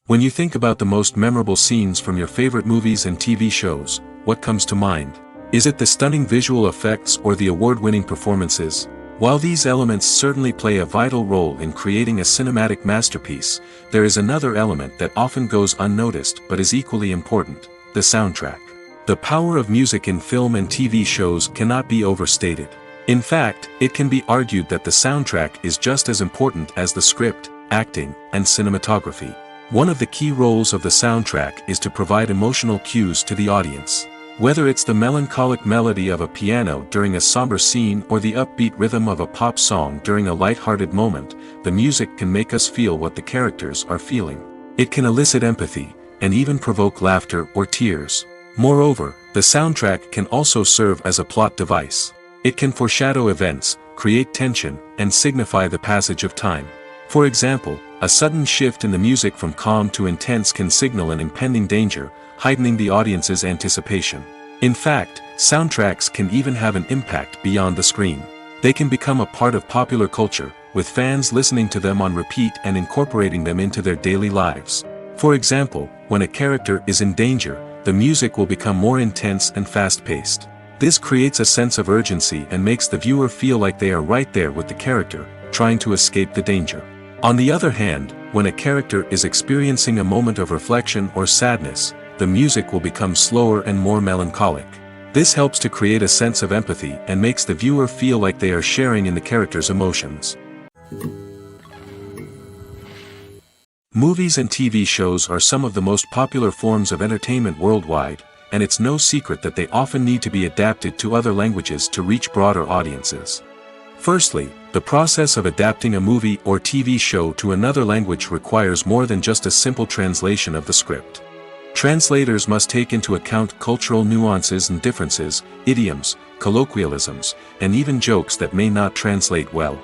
When you think about the most memorable scenes from your favorite movies and TV shows, what comes to mind? Is it the stunning visual effects or the award-winning performances? While these elements certainly play a vital role in creating a cinematic masterpiece, there is another element that often goes unnoticed but is equally important: the soundtrack. The power of music in film and TV shows cannot be overstated. In fact, it can be argued that the soundtrack is just as important as the script, acting, and cinematography. One of the key roles of the soundtrack is to provide emotional cues to the audience. Whether it's the melancholic melody of a piano during a somber scene or the upbeat rhythm of a pop song during a light-hearted moment, the music can make us feel what the characters are feeling. It can elicit empathy, and even provoke laughter or tears. Moreover, the soundtrack can also serve as a plot device. It can foreshadow events, create tension, and signify the passage of time. For example, a sudden shift in the music from calm to intense can signal an impending danger, heightening the audience's anticipation. In fact, soundtracks can even have an impact beyond the screen. They can become a part of popular culture, with fans listening to them on repeat and incorporating them into their daily lives. For example, when a character is in danger, the music will become more intense and fast-paced. This creates a sense of urgency and makes the viewer feel like they are right there with the character, trying to escape the danger. On the other hand, when a character is experiencing a moment of reflection or sadness, the music will become slower and more melancholic. This helps to create a sense of empathy and makes the viewer feel like they are sharing in the character's emotions. Movies and TV shows are some of the most popular forms of entertainment worldwide, and it's no secret that they often need to be adapted to other languages to reach broader audiences. Firstly, the process of adapting a movie or TV show to another language requires more than just a simple translation of the script. Translators must take into account cultural nuances and differences, idioms, colloquialisms, and even jokes that may not translate well.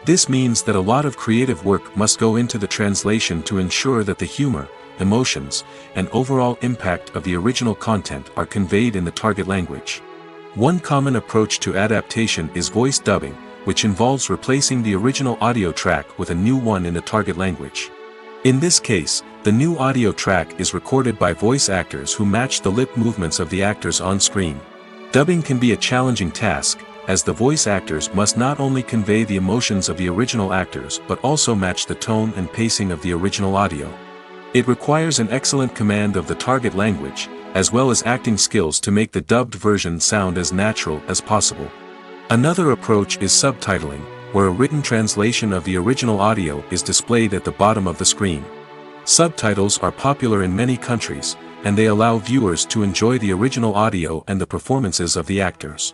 This means that a lot of creative work must go into the translation to ensure that the humor, emotions, and overall impact of the original content are conveyed in the target language. One common approach to adaptation is voice dubbing, which involves replacing the original audio track with a new one in the target language. In this case, the new audio track is recorded by voice actors who match the lip movements of the actors on screen. Dubbing can be a challenging task, as the voice actors must not only convey the emotions of the original actors but also match the tone and pacing of the original audio. It requires an excellent command of the target language, as well as acting skills to make the dubbed version sound as natural as possible. Another approach is subtitling, where a written translation of the original audio is displayed at the bottom of the screen. Subtitles are popular in many countries, and they allow viewers to enjoy the original audio and the performances of the actors.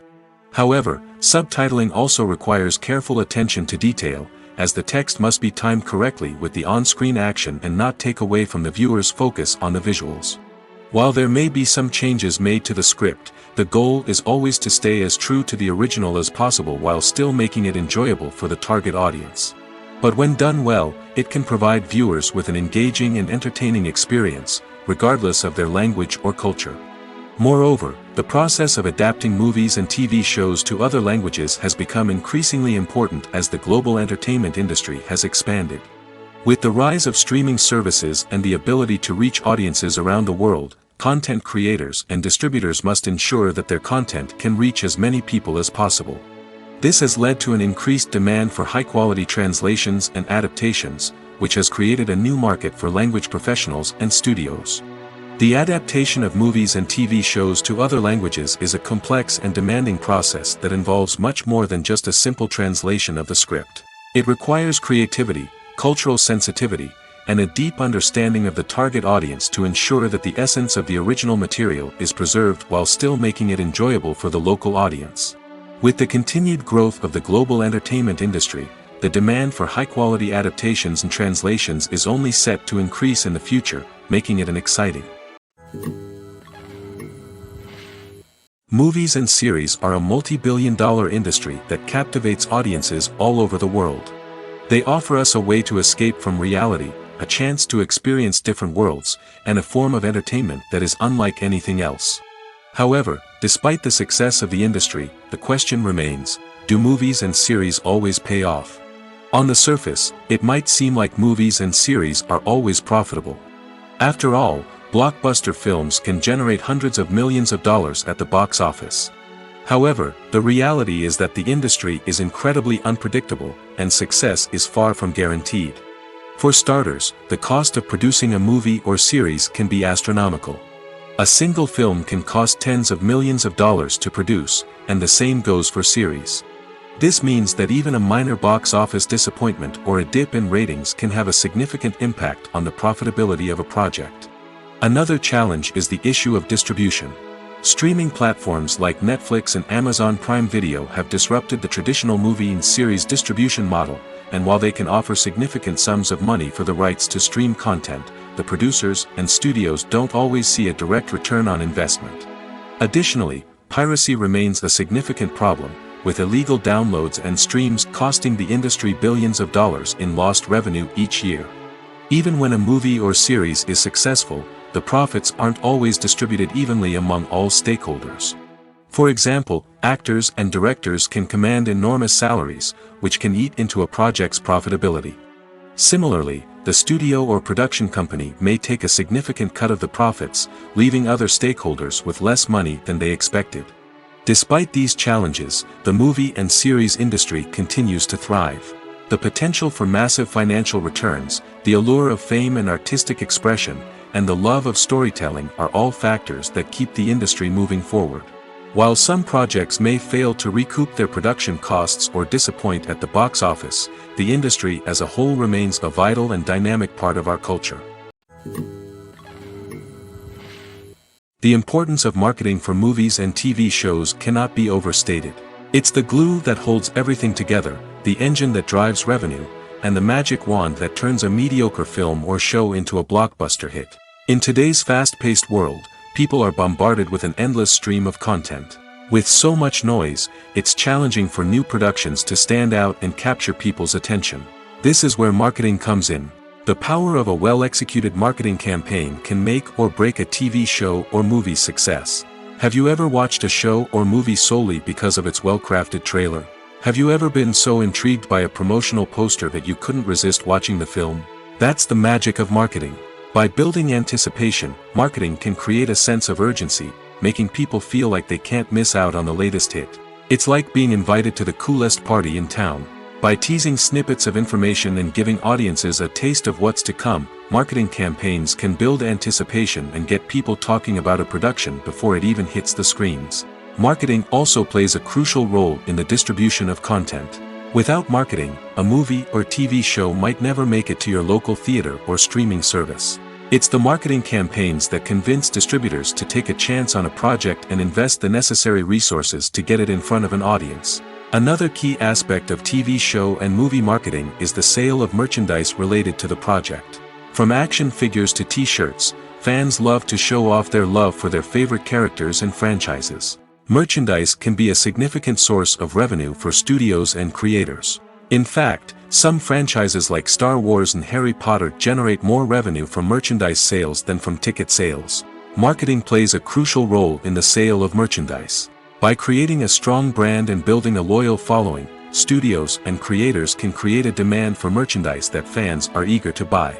However, subtitling also requires careful attention to detail, as the text must be timed correctly with the on-screen action and not take away from the viewer's focus on the visuals. While there may be some changes made to the script, the goal is always to stay as true to the original as possible while still making it enjoyable for the target audience. But when done well, it can provide viewers with an engaging and entertaining experience, regardless of their language or culture. Moreover, the process of adapting movies and TV shows to other languages has become increasingly important as the global entertainment industry has expanded. With the rise of streaming services and the ability to reach audiences around the world, content creators and distributors must ensure that their content can reach as many people as possible. This has led to an increased demand for high-quality translations and adaptations, which has created a new market for language professionals and studios. The adaptation of movies and TV shows to other languages is a complex and demanding process that involves much more than just a simple translation of the script. It requires creativity, cultural sensitivity, and a deep understanding of the target audience to ensure that the essence of the original material is preserved while still making it enjoyable for the local audience. With the continued growth of the global entertainment industry, the demand for high-quality adaptations and translations is only set to increase in the future, making it an exciting. Movies and series are a multi-billion-dollar industry that captivates audiences all over the world. They offer us a way to escape from reality, a chance to experience different worlds, and a form of entertainment that is unlike anything else. However, despite the success of the industry, the question remains, do movies and series always pay off? On the surface, it might seem like movies and series are always profitable. After all, blockbuster films can generate hundreds of millions of dollars at the box office. However, the reality is that the industry is incredibly unpredictable, and success is far from guaranteed. For starters, the cost of producing a movie or series can be astronomical. A single film can cost tens of millions of dollars to produce, and the same goes for series. This means that even a minor box office disappointment or a dip in ratings can have a significant impact on the profitability of a project. Another challenge is the issue of distribution. Streaming platforms like Netflix and Amazon Prime Video have disrupted the traditional movie and series distribution model, and while they can offer significant sums of money for the rights to stream content, the producers and studios don't always see a direct return on investment. Additionally, piracy remains a significant problem, with illegal downloads and streams costing the industry billions of dollars in lost revenue each year. Even when a movie or series is successful, the profits aren't always distributed evenly among all stakeholders. For example, actors and directors can command enormous salaries, which can eat into a project's profitability. Similarly, the studio or production company may take a significant cut of the profits, leaving other stakeholders with less money than they expected. Despite these challenges, the movie and series industry continues to thrive. The potential for massive financial returns, the allure of fame and artistic expression, and the love of storytelling are all factors that keep the industry moving forward. While some projects may fail to recoup their production costs or disappoint at the box office, the industry as a whole remains a vital and dynamic part of our culture. The importance of marketing for movies and TV shows cannot be overstated. It's the glue that holds everything together, the engine that drives revenue, and the magic wand that turns a mediocre film or show into a blockbuster hit. In today's fast-paced world, people are bombarded with an endless stream of content. With so much noise, it's challenging for new productions to stand out and capture people's attention. This is where marketing comes in. The power of a well-executed marketing campaign can make or break a TV show or movie's success. Have you ever watched a show or movie solely because of its well-crafted trailer? Have you ever been so intrigued by a promotional poster that you couldn't resist watching the film? That's the magic of marketing. By building anticipation, marketing can create a sense of urgency, making people feel like they can't miss out on the latest hit. It's like being invited to the coolest party in town. By teasing snippets of information and giving audiences a taste of what's to come, marketing campaigns can build anticipation and get people talking about a production before it even hits the screens. Marketing also plays a crucial role in the distribution of content. Without marketing, a movie or TV show might never make it to your local theater or streaming service. It's the marketing campaigns that convince distributors to take a chance on a project and invest the necessary resources to get it in front of an audience. Another key aspect of TV show and movie marketing is the sale of merchandise related to the project. From action figures to t-shirts, fans love to show off their love for their favorite characters and franchises. Merchandise can be a significant source of revenue for studios and creators. In fact, some franchises like Star Wars and Harry Potter generate more revenue from merchandise sales than from ticket sales. Marketing plays a crucial role in the sale of merchandise. By creating a strong brand and building a loyal following, studios and creators can create a demand for merchandise that fans are eager to buy.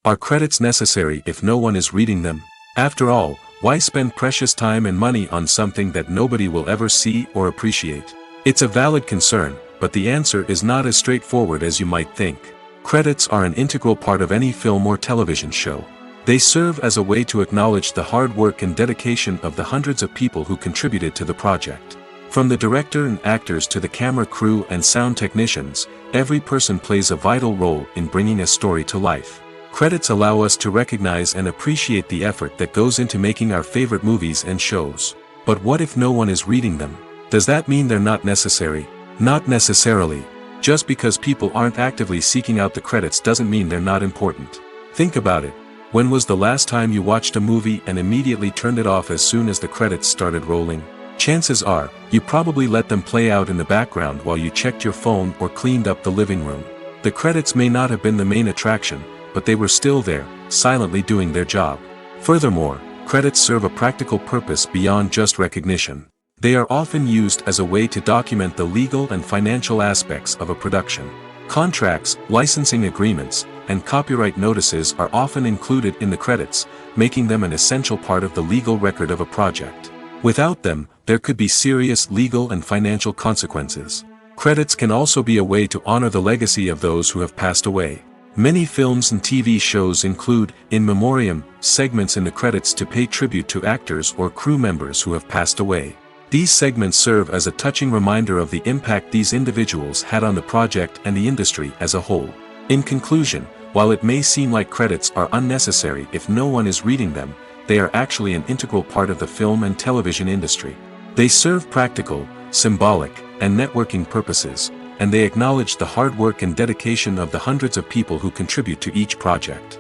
Are credits necessary if no one is reading them? After all, why spend precious time and money on something that nobody will ever see or appreciate? It's a valid concern, but the answer is not as straightforward as you might think. Credits are an integral part of any film or television show. They serve as a way to acknowledge the hard work and dedication of the hundreds of people who contributed to the project. From the director and actors to the camera crew and sound technicians, every person plays a vital role in bringing a story to life. Credits allow us to recognize and appreciate the effort that goes into making our favorite movies and shows. But what if no one is reading them? Does that mean they're not necessary? Not necessarily. Just because people aren't actively seeking out the credits doesn't mean they're not important. Think about it. When was the last time you watched a movie and immediately turned it off as soon as the credits started rolling? Chances are, you probably let them play out in the background while you checked your phone or cleaned up the living room. The credits may not have been the main attraction, but they were still there, silently doing their job. Furthermore, credits serve a practical purpose beyond just recognition. They are often used as a way to document the legal and financial aspects of a production. Contracts, licensing agreements, and copyright notices are often included in the credits, making them an essential part of the legal record of a project. Without them, there could be serious legal and financial consequences. Credits can also be a way to honor the legacy of those who have passed away. Many films and TV shows include, in memoriam, segments in the credits to pay tribute to actors or crew members who have passed away. These segments serve as a touching reminder of the impact these individuals had on the project and the industry as a whole. In conclusion, while it may seem like credits are unnecessary if no one is reading them, they are actually an integral part of the film and television industry. They serve practical, symbolic, and networking purposes, and they acknowledge the hard work and dedication of the hundreds of people who contribute to each project.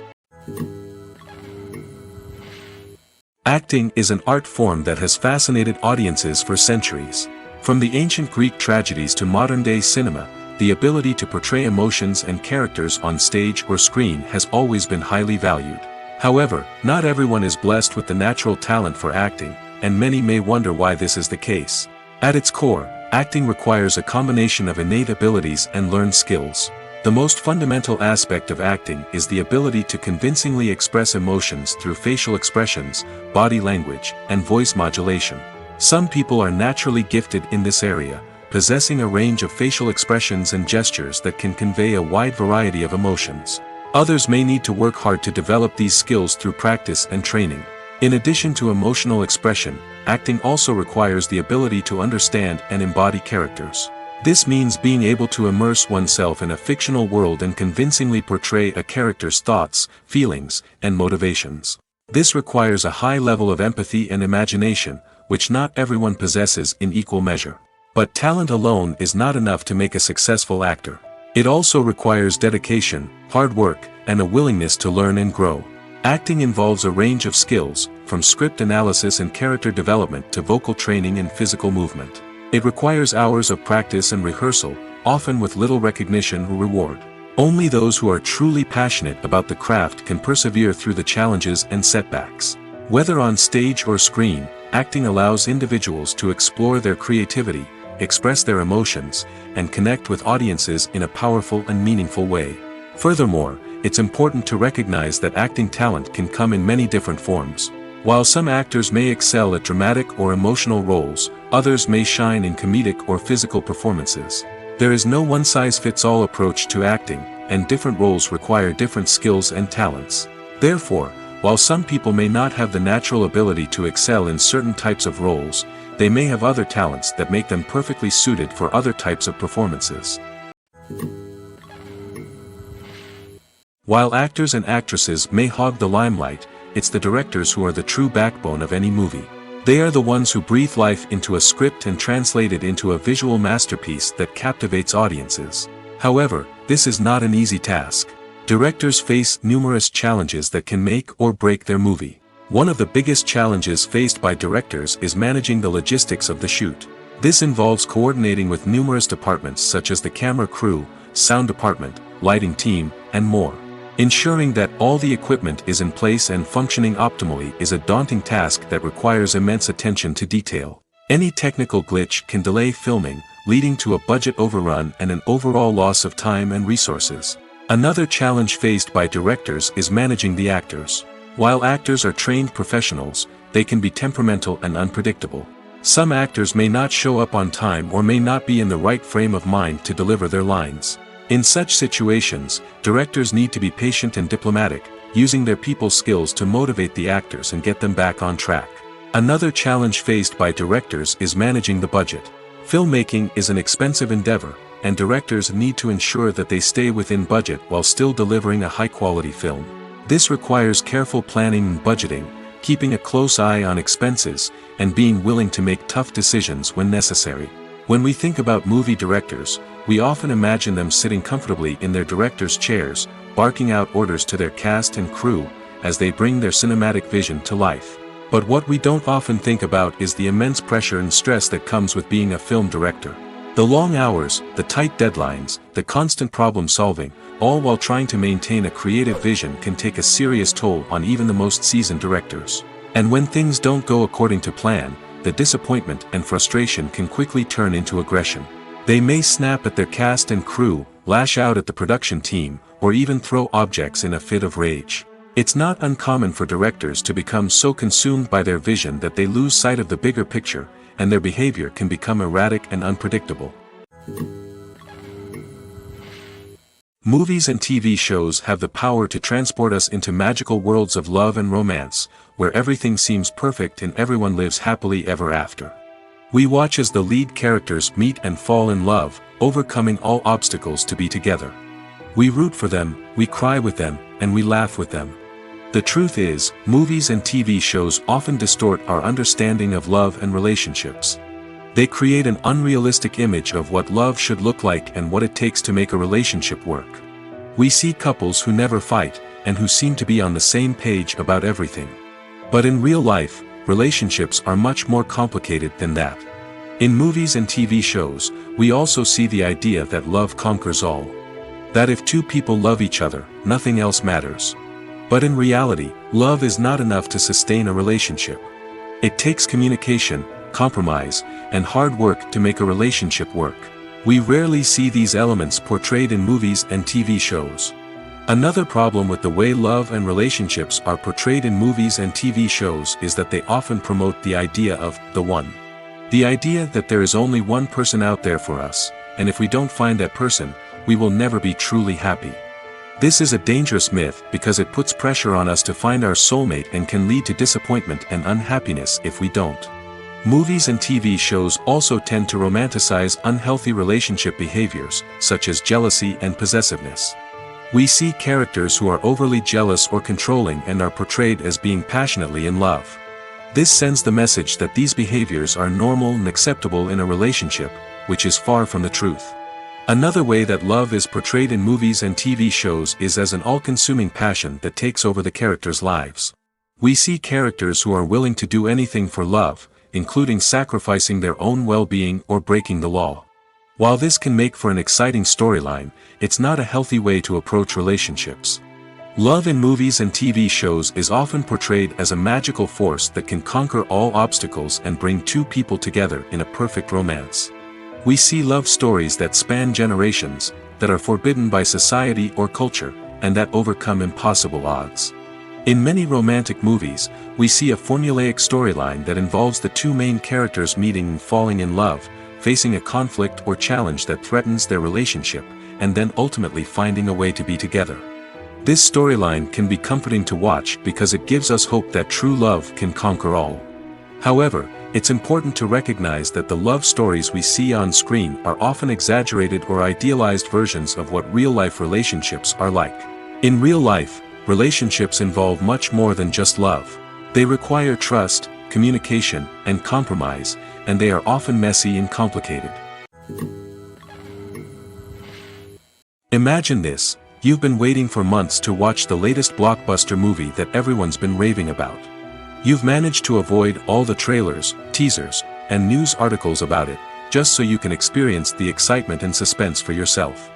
Acting is an art form that has fascinated audiences for centuries. From the ancient Greek tragedies to modern-day cinema, the ability to portray emotions and characters on stage or screen has always been highly valued. However, not everyone is blessed with the natural talent for acting, and many may wonder why this is the case. At its core, acting requires a combination of innate abilities and learned skills. The most fundamental aspect of acting is the ability to convincingly express emotions through facial expressions, body language, and voice modulation. Some people are naturally gifted in this area, possessing a range of facial expressions and gestures that can convey a wide variety of emotions. Others may need to work hard to develop these skills through practice and training. In addition to emotional expression, acting also requires the ability to understand and embody characters. This means being able to immerse oneself in a fictional world and convincingly portray a character's thoughts, feelings, and motivations. This requires a high level of empathy and imagination, which not everyone possesses in equal measure. But talent alone is not enough to make a successful actor. It also requires dedication, hard work, and a willingness to learn and grow. Acting involves a range of skills, from script analysis and character development to vocal training and physical movement. It requires hours of practice and rehearsal, often with little recognition or reward. Only those who are truly passionate about the craft can persevere through the challenges and setbacks. Whether on stage or screen, acting allows individuals to explore their creativity, express their emotions, and connect with audiences in a powerful and meaningful way. Furthermore, it's important to recognize that acting talent can come in many different forms. While some actors may excel at dramatic or emotional roles, others may shine in comedic or physical performances. There is no one-size-fits-all approach to acting, and different roles require different skills and talents. Therefore, while some people may not have the natural ability to excel in certain types of roles, they may have other talents that make them perfectly suited for other types of performances. While actors and actresses may hog the limelight, it's the directors who are the true backbone of any movie. They are the ones who breathe life into a script and translate it into a visual masterpiece that captivates audiences. However, this is not an easy task. Directors face numerous challenges that can make or break their movie. One of the biggest challenges faced by directors is managing the logistics of the shoot. This involves coordinating with numerous departments such as the camera crew, sound department, lighting team, and more. Ensuring that all the equipment is in place and functioning optimally is a daunting task that requires immense attention to detail. Any technical glitch can delay filming, leading to a budget overrun and an overall loss of time and resources. Another challenge faced by directors is managing the actors. While actors are trained professionals, they can be temperamental and unpredictable. Some actors may not show up on time or may not be in the right frame of mind to deliver their lines. In such situations, directors need to be patient and diplomatic, using their people skills to motivate the actors and get them back on track. Another challenge faced by directors is managing the budget. Filmmaking is an expensive endeavor, and directors need to ensure that they stay within budget while still delivering a high-quality film. This requires careful planning and budgeting, keeping a close eye on expenses, and being willing to make tough decisions when necessary. When we think about movie directors, we often imagine them sitting comfortably in their director's chairs, barking out orders to their cast and crew, as they bring their cinematic vision to life. But what we don't often think about is the immense pressure and stress that comes with being a film director. The long hours, the tight deadlines, the constant problem solving, all while trying to maintain a creative vision can take a serious toll on even the most seasoned directors. And when things don't go according to plan, the disappointment and frustration can quickly turn into aggression. They may snap at their cast and crew, lash out at the production team, or even throw objects in a fit of rage. It's not uncommon for directors to become so consumed by their vision that they lose sight of the bigger picture, and their behavior can become erratic and unpredictable. Movies and TV shows have the power to transport us into magical worlds of love and romance, where everything seems perfect and everyone lives happily ever after. We watch as the lead characters meet and fall in love, overcoming all obstacles to be together. We root for them, we cry with them, and we laugh with them. The truth is, movies and TV shows often distort our understanding of love and relationships. They create an unrealistic image of what love should look like and what it takes to make a relationship work. We see couples who never fight, and who seem to be on the same page about everything. But in real life, relationships are much more complicated than that. In movies and TV shows, we also see the idea that love conquers all. That if two people love each other, nothing else matters. But in reality, love is not enough to sustain a relationship. It takes communication, compromise, and hard work to make a relationship work. We rarely see these elements portrayed in movies and TV shows. Another problem with the way love and relationships are portrayed in movies and TV shows is that they often promote the idea of the one. The idea that there is only one person out there for us, and if we don't find that person, we will never be truly happy. This is a dangerous myth because it puts pressure on us to find our soulmate and can lead to disappointment and unhappiness if we don't. Movies and TV shows also tend to romanticize unhealthy relationship behaviors, such as jealousy and possessiveness. We see characters who are overly jealous or controlling and are portrayed as being passionately in love. This sends the message that these behaviors are normal and acceptable in a relationship, which is far from the truth. Another way that love is portrayed in movies and TV shows is as an all-consuming passion that takes over the characters' lives. We see characters who are willing to do anything for love, including sacrificing their own well-being or breaking the law. While this can make for an exciting storyline, it's not a healthy way to approach relationships. Love in movies and TV shows is often portrayed as a magical force that can conquer all obstacles and bring two people together in a perfect romance. We see love stories that span generations, that are forbidden by society or culture, and that overcome impossible odds. In many romantic movies, we see a formulaic storyline that involves the two main characters meeting and falling in love, facing a conflict or challenge that threatens their relationship, and then ultimately finding a way to be together. This storyline can be comforting to watch because it gives us hope that true love can conquer all. However, it's important to recognize that the love stories we see on screen are often exaggerated or idealized versions of what real-life relationships are like. In real life, relationships involve much more than just love. They require trust, communication, and compromise, and they are often messy and complicated. Imagine this: You've been waiting for months to watch the latest blockbuster movie that everyone's been raving about. You've managed to avoid all the trailers, teasers, and news articles about it, just so you can experience the excitement and suspense for yourself.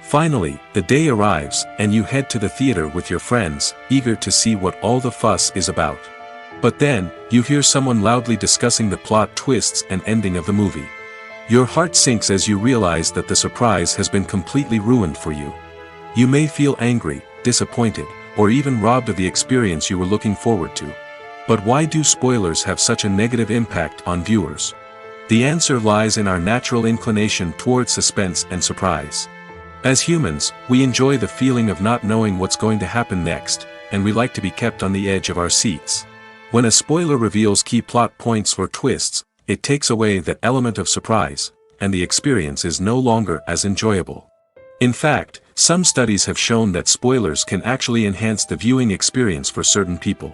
Finally, the day arrives, and you head to the theater with your friends, eager to see what all the fuss is about. But then, you hear someone loudly discussing the plot twists and ending of the movie. Your heart sinks as you realize that the surprise has been completely ruined for you. You may feel angry, disappointed, or even robbed of the experience you were looking forward to. But why do spoilers have such a negative impact on viewers? The answer lies in our natural inclination toward suspense and surprise. As humans, we enjoy the feeling of not knowing what's going to happen next, and we like to be kept on the edge of our seats. When a spoiler reveals key plot points or twists, it takes away that element of surprise, and the experience is no longer as enjoyable. In fact, some studies have shown that spoilers can actually enhance the viewing experience for certain people.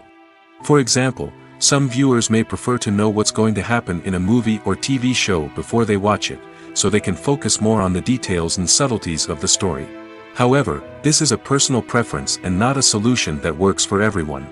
For example, some viewers may prefer to know what's going to happen in a movie or TV show before they watch it, so they can focus more on the details and subtleties of the story. However, this is a personal preference and not a solution that works for everyone.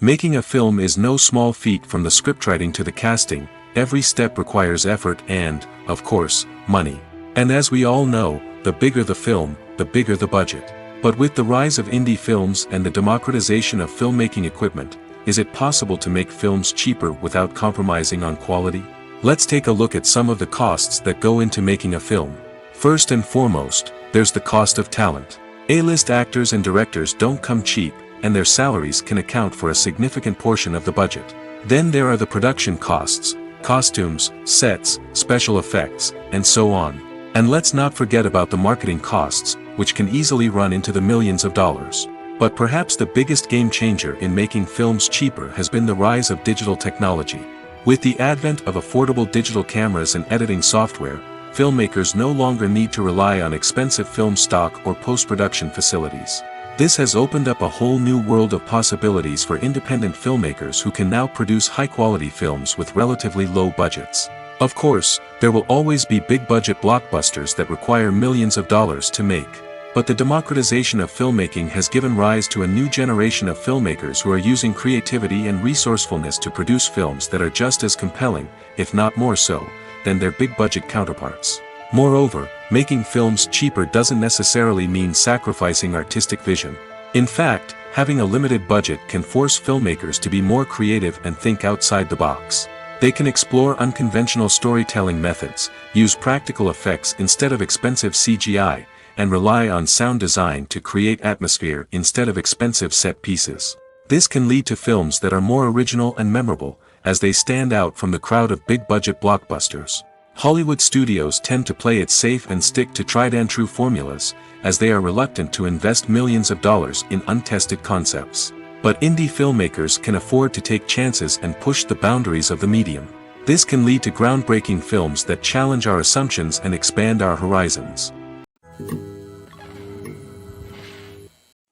Making a film is no small feat. From the scriptwriting to the casting, every step requires effort and, of course, money. And as we all know, the bigger the film, the bigger the budget. But with the rise of indie films and the democratization of filmmaking equipment, is it possible to make films cheaper without compromising on quality? Let's take a look at some of the costs that go into making a film. First and foremost, there's the cost of talent. A-list actors and directors don't come cheap, and their salaries can account for a significant portion of the budget. Then there are the production costs, costumes, sets, special effects, and so on. And let's not forget about the marketing costs, which can easily run into the millions of dollars. But perhaps the biggest game changer in making films cheaper has been the rise of digital technology. With the advent of affordable digital cameras and editing software, filmmakers no longer need to rely on expensive film stock or post-production facilities. This has opened up a whole new world of possibilities for independent filmmakers who can now produce high-quality films with relatively low budgets. Of course, there will always be big-budget blockbusters that require millions of dollars to make. But the democratization of filmmaking has given rise to a new generation of filmmakers who are using creativity and resourcefulness to produce films that are just as compelling, if not more so, than their big-budget counterparts. Moreover, making films cheaper doesn't necessarily mean sacrificing artistic vision. In fact, having a limited budget can force filmmakers to be more creative and think outside the box. They can explore unconventional storytelling methods, use practical effects instead of expensive CGI, and rely on sound design to create atmosphere instead of expensive set pieces. This can lead to films that are more original and memorable, as they stand out from the crowd of big-budget blockbusters. Hollywood studios tend to play it safe and stick to tried-and-true formulas, as they are reluctant to invest millions of dollars in untested concepts. But indie filmmakers can afford to take chances and push the boundaries of the medium. This can lead to groundbreaking films that challenge our assumptions and expand our horizons.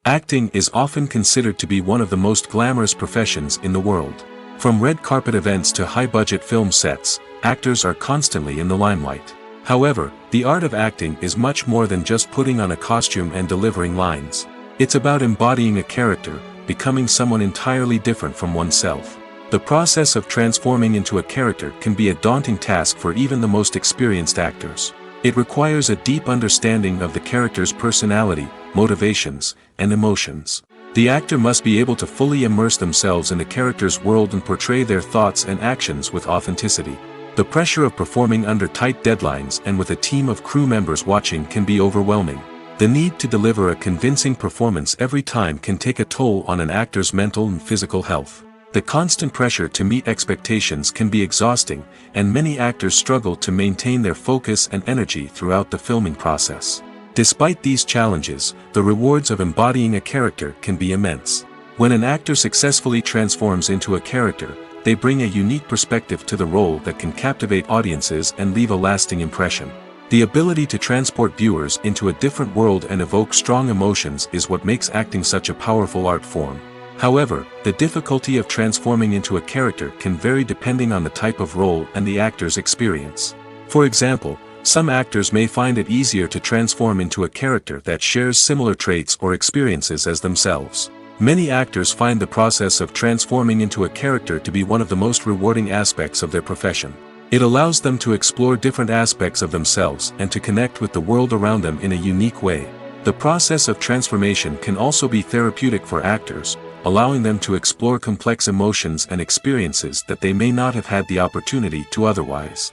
Acting is often considered to be one of the most glamorous professions in the world. From red carpet events to high-budget film sets, actors are constantly in the limelight. However, the art of acting is much more than just putting on a costume and delivering lines. It's about embodying a character, becoming someone entirely different from oneself. The process of transforming into a character can be a daunting task for even the most experienced actors. It requires a deep understanding of the character's personality, motivations, and emotions. The actor must be able to fully immerse themselves in the character's world and portray their thoughts and actions with authenticity. The pressure of performing under tight deadlines and with a team of crew members watching can be overwhelming. The need to deliver a convincing performance every time can take a toll on an actor's mental and physical health. The constant pressure to meet expectations can be exhausting, and many actors struggle to maintain their focus and energy throughout the filming process. Despite these challenges, the rewards of embodying a character can be immense. When an actor successfully transforms into a character, they bring a unique perspective to the role that can captivate audiences and leave a lasting impression. The ability to transport viewers into a different world and evoke strong emotions is what makes acting such a powerful art form. However, the difficulty of transforming into a character can vary depending on the type of role and the actor's experience. For example, Some actors may find it easier to transform into a character that shares similar traits or experiences as themselves. Many actors find the process of transforming into a character to be one of the most rewarding aspects of their profession. It allows them to explore different aspects of themselves and to connect with the world around them in a unique way. The process of transformation can also be therapeutic for actors, allowing them to explore complex emotions and experiences that they may not have had the opportunity to otherwise.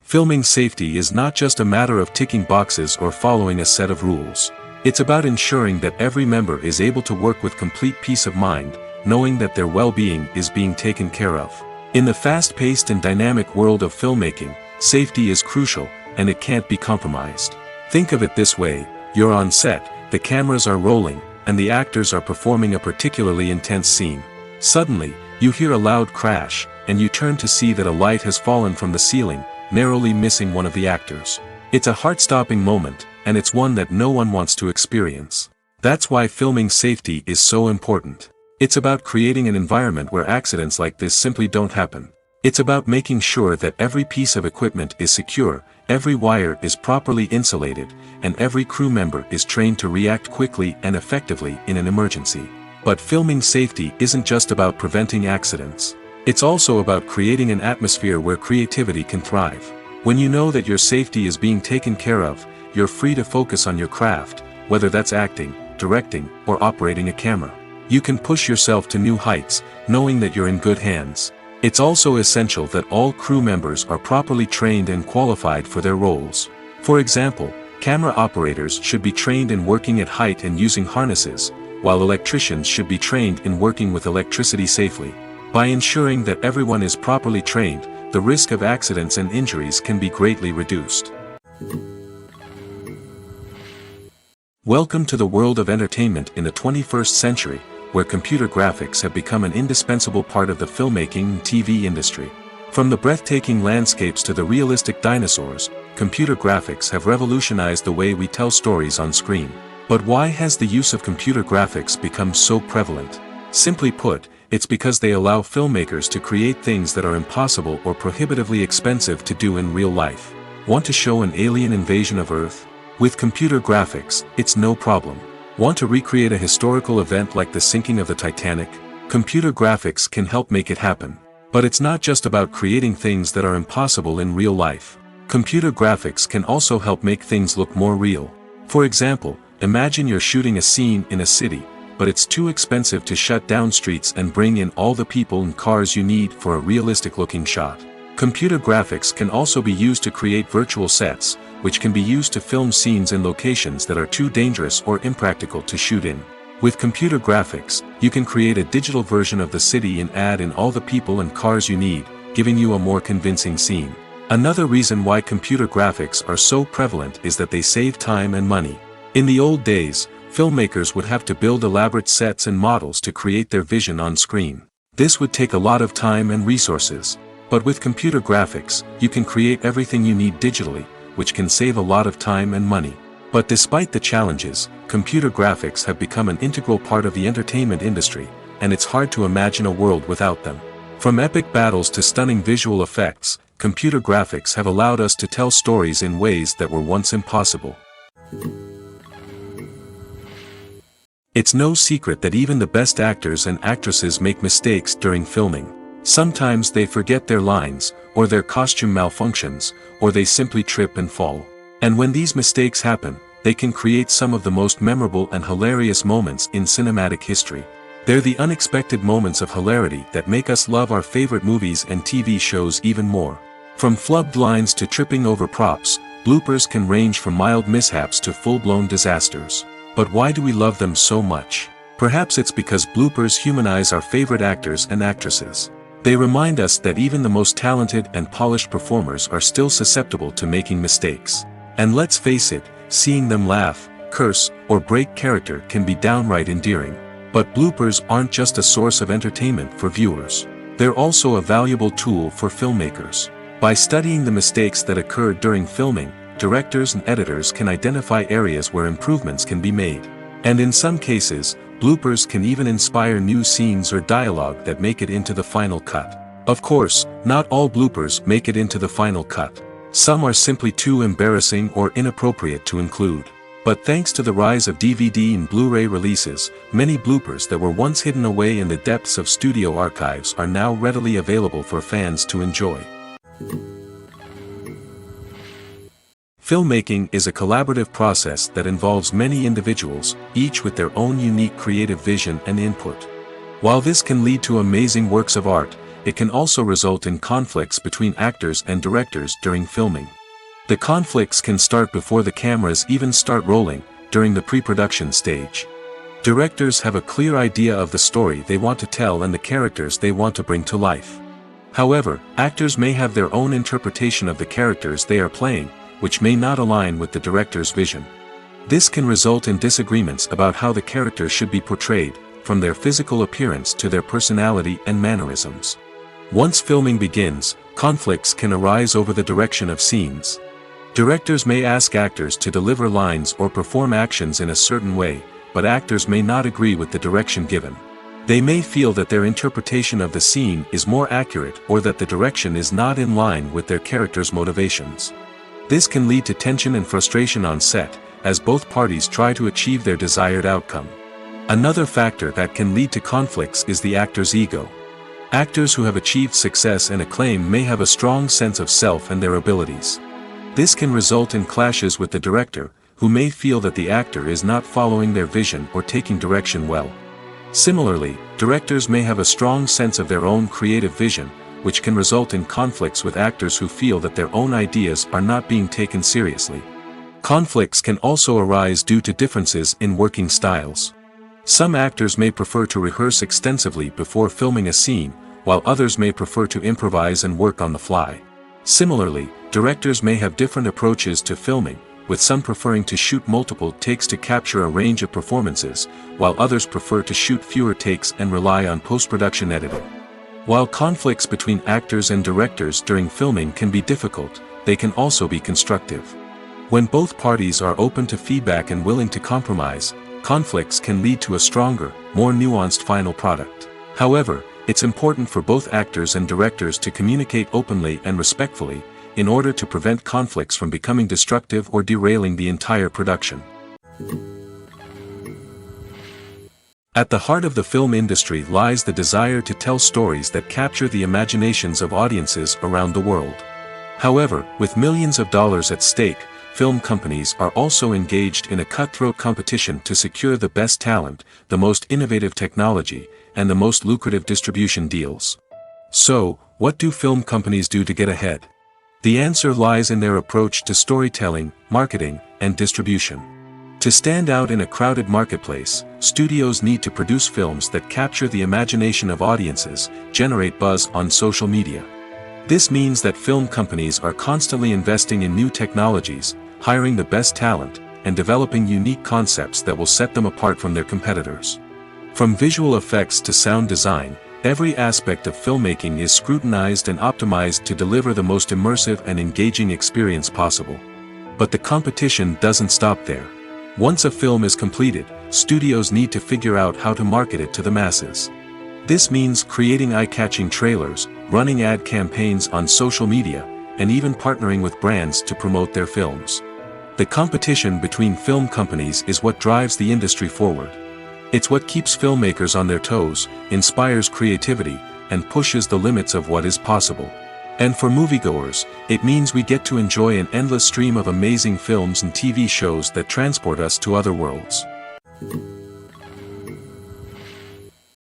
Filming safety is not just a matter of ticking boxes or following a set of rules. It's about ensuring that every member is able to work with complete peace of mind, knowing that their well-being is being taken care of. In the fast-paced and dynamic world of filmmaking, safety is crucial, and it can't be compromised. Think of it this way: you're on set, the cameras are rolling, and the actors are performing a particularly intense scene. Suddenly, you hear a loud crash, and you turn to see that a light has fallen from the ceiling, narrowly missing one of the actors. It's a heart-stopping moment, and it's one that no one wants to experience. That's why filming safety is so important. It's about creating an environment where accidents like this simply don't happen. It's about making sure that every piece of equipment is secure, every wire is properly insulated, and every crew member is trained to react quickly and effectively in an emergency. But filming safety isn't just about preventing accidents. It's also about creating an atmosphere where creativity can thrive. When you know that your safety is being taken care of, you're free to focus on your craft, whether that's acting, directing, or operating a camera. You can push yourself to new heights, knowing that you're in good hands. It's also essential that all crew members are properly trained and qualified for their roles. For example, camera operators should be trained in working at height and using harnesses, while electricians should be trained in working with electricity safely. By ensuring that everyone is properly trained, the risk of accidents and injuries can be greatly reduced. Welcome to the world of entertainment in the 21st century, where computer graphics have become an indispensable part of the filmmaking and TV industry. From the breathtaking landscapes to the realistic dinosaurs, computer graphics have revolutionized the way we tell stories on screen. But why has the use of computer graphics become so prevalent? Simply put, it's because they allow filmmakers to create things that are impossible or prohibitively expensive to do in real life. Want to show an alien invasion of Earth? With computer graphics, it's no problem. Want to recreate a historical event like the sinking of the Titanic? Computer graphics can help make it happen. But it's not just about creating things that are impossible in real life. Computer graphics can also help make things look more real. For example, imagine you're shooting a scene in a city, but it's too expensive to shut down streets and bring in all the people and cars you need for a realistic-looking shot. Computer graphics can also be used to create virtual sets, which can be used to film scenes in locations that are too dangerous or impractical to shoot in. With computer graphics, you can create a digital version of the city and add in all the people and cars you need, giving you a more convincing scene. Another reason why computer graphics are so prevalent is that they save time and money. In the old days, filmmakers would have to build elaborate sets and models to create their vision on screen. This would take a lot of time and resources. But with computer graphics, you can create everything you need digitally, which can save a lot of time and money. But despite the challenges, computer graphics have become an integral part of the entertainment industry, and it's hard to imagine a world without them. From epic battles to stunning visual effects, computer graphics have allowed us to tell stories in ways that were once impossible. It's no secret that even the best actors and actresses make mistakes during filming. Sometimes they forget their lines, or their costume malfunctions, or they simply trip and fall. And when these mistakes happen, they can create some of the most memorable and hilarious moments in cinematic history. They're the unexpected moments of hilarity that make us love our favorite movies and TV shows even more. From flubbed lines to tripping over props, bloopers can range from mild mishaps to full-blown disasters. But why do we love them so much? Perhaps it's because bloopers humanize our favorite actors and actresses. They remind us that even the most talented and polished performers are still susceptible to making mistakes. And let's face it, seeing them laugh, curse, or break character can be downright endearing. But bloopers aren't just a source of entertainment for viewers. They're also a valuable tool for filmmakers. By studying the mistakes that occurred during filming, directors and editors can identify areas where improvements can be made. And in some cases, bloopers can even inspire new scenes or dialogue that make it into the final cut. Of course, not all bloopers make it into the final cut. Some are simply too embarrassing or inappropriate to include. But thanks to the rise of DVD and Blu-ray releases, many bloopers that were once hidden away in the depths of studio archives are now readily available for fans to enjoy. Filmmaking is a collaborative process that involves many individuals, each with their own unique creative vision and input. While this can lead to amazing works of art, it can also result in conflicts between actors and directors during filming. The conflicts can start before the cameras even start rolling, during the pre-production stage. Directors have a clear idea of the story they want to tell and the characters they want to bring to life. However, actors may have their own interpretation of the characters they are playing, which may not align with the director's vision. This can result in disagreements about how the characters should be portrayed, from their physical appearance to their personality and mannerisms. Once filming begins, conflicts can arise over the direction of scenes. Directors may ask actors to deliver lines or perform actions in a certain way, but actors may not agree with the direction given. They may feel that their interpretation of the scene is more accurate or that the direction is not in line with their character's motivations. This can lead to tension and frustration on set, as both parties try to achieve their desired outcome. Another factor that can lead to conflicts is the actor's ego. Actors who have achieved success and acclaim may have a strong sense of self and their abilities. This can result in clashes with the director, who may feel that the actor is not following their vision or taking direction well. Similarly, directors may have a strong sense of their own creative vision, which can result in conflicts with actors who feel that their own ideas are not being taken seriously. Conflicts can also arise due to differences in working styles. Some actors may prefer to rehearse extensively before filming a scene, while others may prefer to improvise and work on the fly. Similarly, directors may have different approaches to filming, with some preferring to shoot multiple takes to capture a range of performances, while others prefer to shoot fewer takes and rely on post-production editing. While conflicts between actors and directors during filming can be difficult, they can also be constructive. When both parties are open to feedback and willing to compromise, conflicts can lead to a stronger, more nuanced final product. However, it's important for both actors and directors to communicate openly and respectfully, in order to prevent conflicts from becoming destructive or derailing the entire production. At the heart of the film industry lies the desire to tell stories that capture the imaginations of audiences around the world. However, with millions of dollars at stake, film companies are also engaged in a cutthroat competition to secure the best talent, the most innovative technology, and the most lucrative distribution deals. So, what do film companies do to get ahead? The answer lies in their approach to storytelling, marketing, and distribution. To stand out in a crowded marketplace, studios need to produce films that capture the imagination of audiences, generate buzz on social media. This means that film companies are constantly investing in new technologies, hiring the best talent, and developing unique concepts that will set them apart from their competitors. From visual effects to sound design, every aspect of filmmaking is scrutinized and optimized to deliver the most immersive and engaging experience possible. But the competition doesn't stop there. Once a film is completed, studios need to figure out how to market it to the masses. This means creating eye-catching trailers, running ad campaigns on social media, and even partnering with brands to promote their films. The competition between film companies is what drives the industry forward. It's what keeps filmmakers on their toes, inspires creativity, and pushes the limits of what is possible. And for moviegoers, it means we get to enjoy an endless stream of amazing films and TV shows that transport us to other worlds.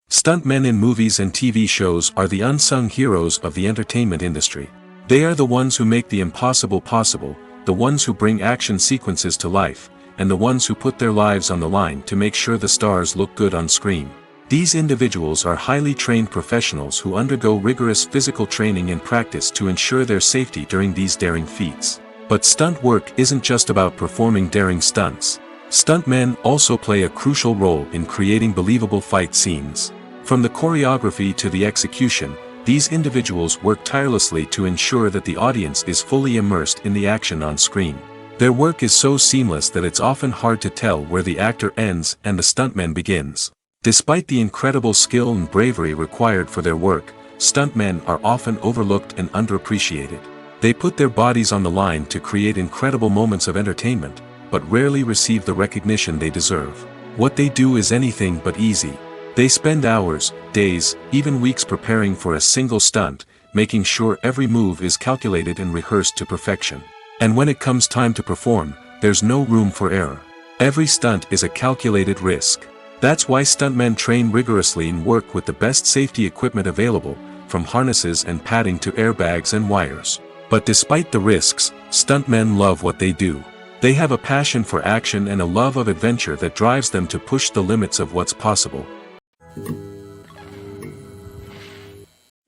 Stuntmen in movies and TV shows are the unsung heroes of the entertainment industry. They are the ones who make the impossible possible, the ones who bring action sequences to life, and the ones who put their lives on the line to make sure the stars look good on screen. These individuals are highly trained professionals who undergo rigorous physical training and practice to ensure their safety during these daring feats. But stunt work isn't just about performing daring stunts. Stuntmen also play a crucial role in creating believable fight scenes. From the choreography to the execution, these individuals work tirelessly to ensure that the audience is fully immersed in the action on screen. Their work is so seamless that it's often hard to tell where the actor ends and the stuntman begins. Despite the incredible skill and bravery required for their work, stuntmen are often overlooked and underappreciated. They put their bodies on the line to create incredible moments of entertainment, but rarely receive the recognition they deserve. What they do is anything but easy. They spend hours, days, even weeks preparing for a single stunt, making sure every move is calculated and rehearsed to perfection. And when it comes time to perform, there's no room for error. Every stunt is a calculated risk. That's why stuntmen train rigorously and work with the best safety equipment available, from harnesses and padding to airbags and wires. But despite the risks, stuntmen love what they do. They have a passion for action and a love of adventure that drives them to push the limits of what's possible.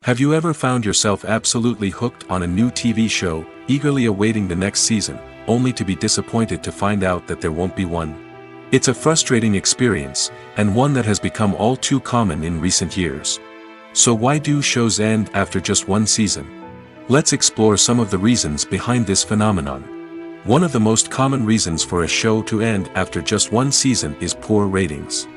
Have you ever found yourself absolutely hooked on a new TV show, eagerly awaiting the next season, only to be disappointed to find out that there won't be one? It's a frustrating experience, and one that has become all too common in recent years. So why do shows end after just one season? Let's explore some of the reasons behind this phenomenon. One of the most common reasons for a show to end after just one season is poor ratings.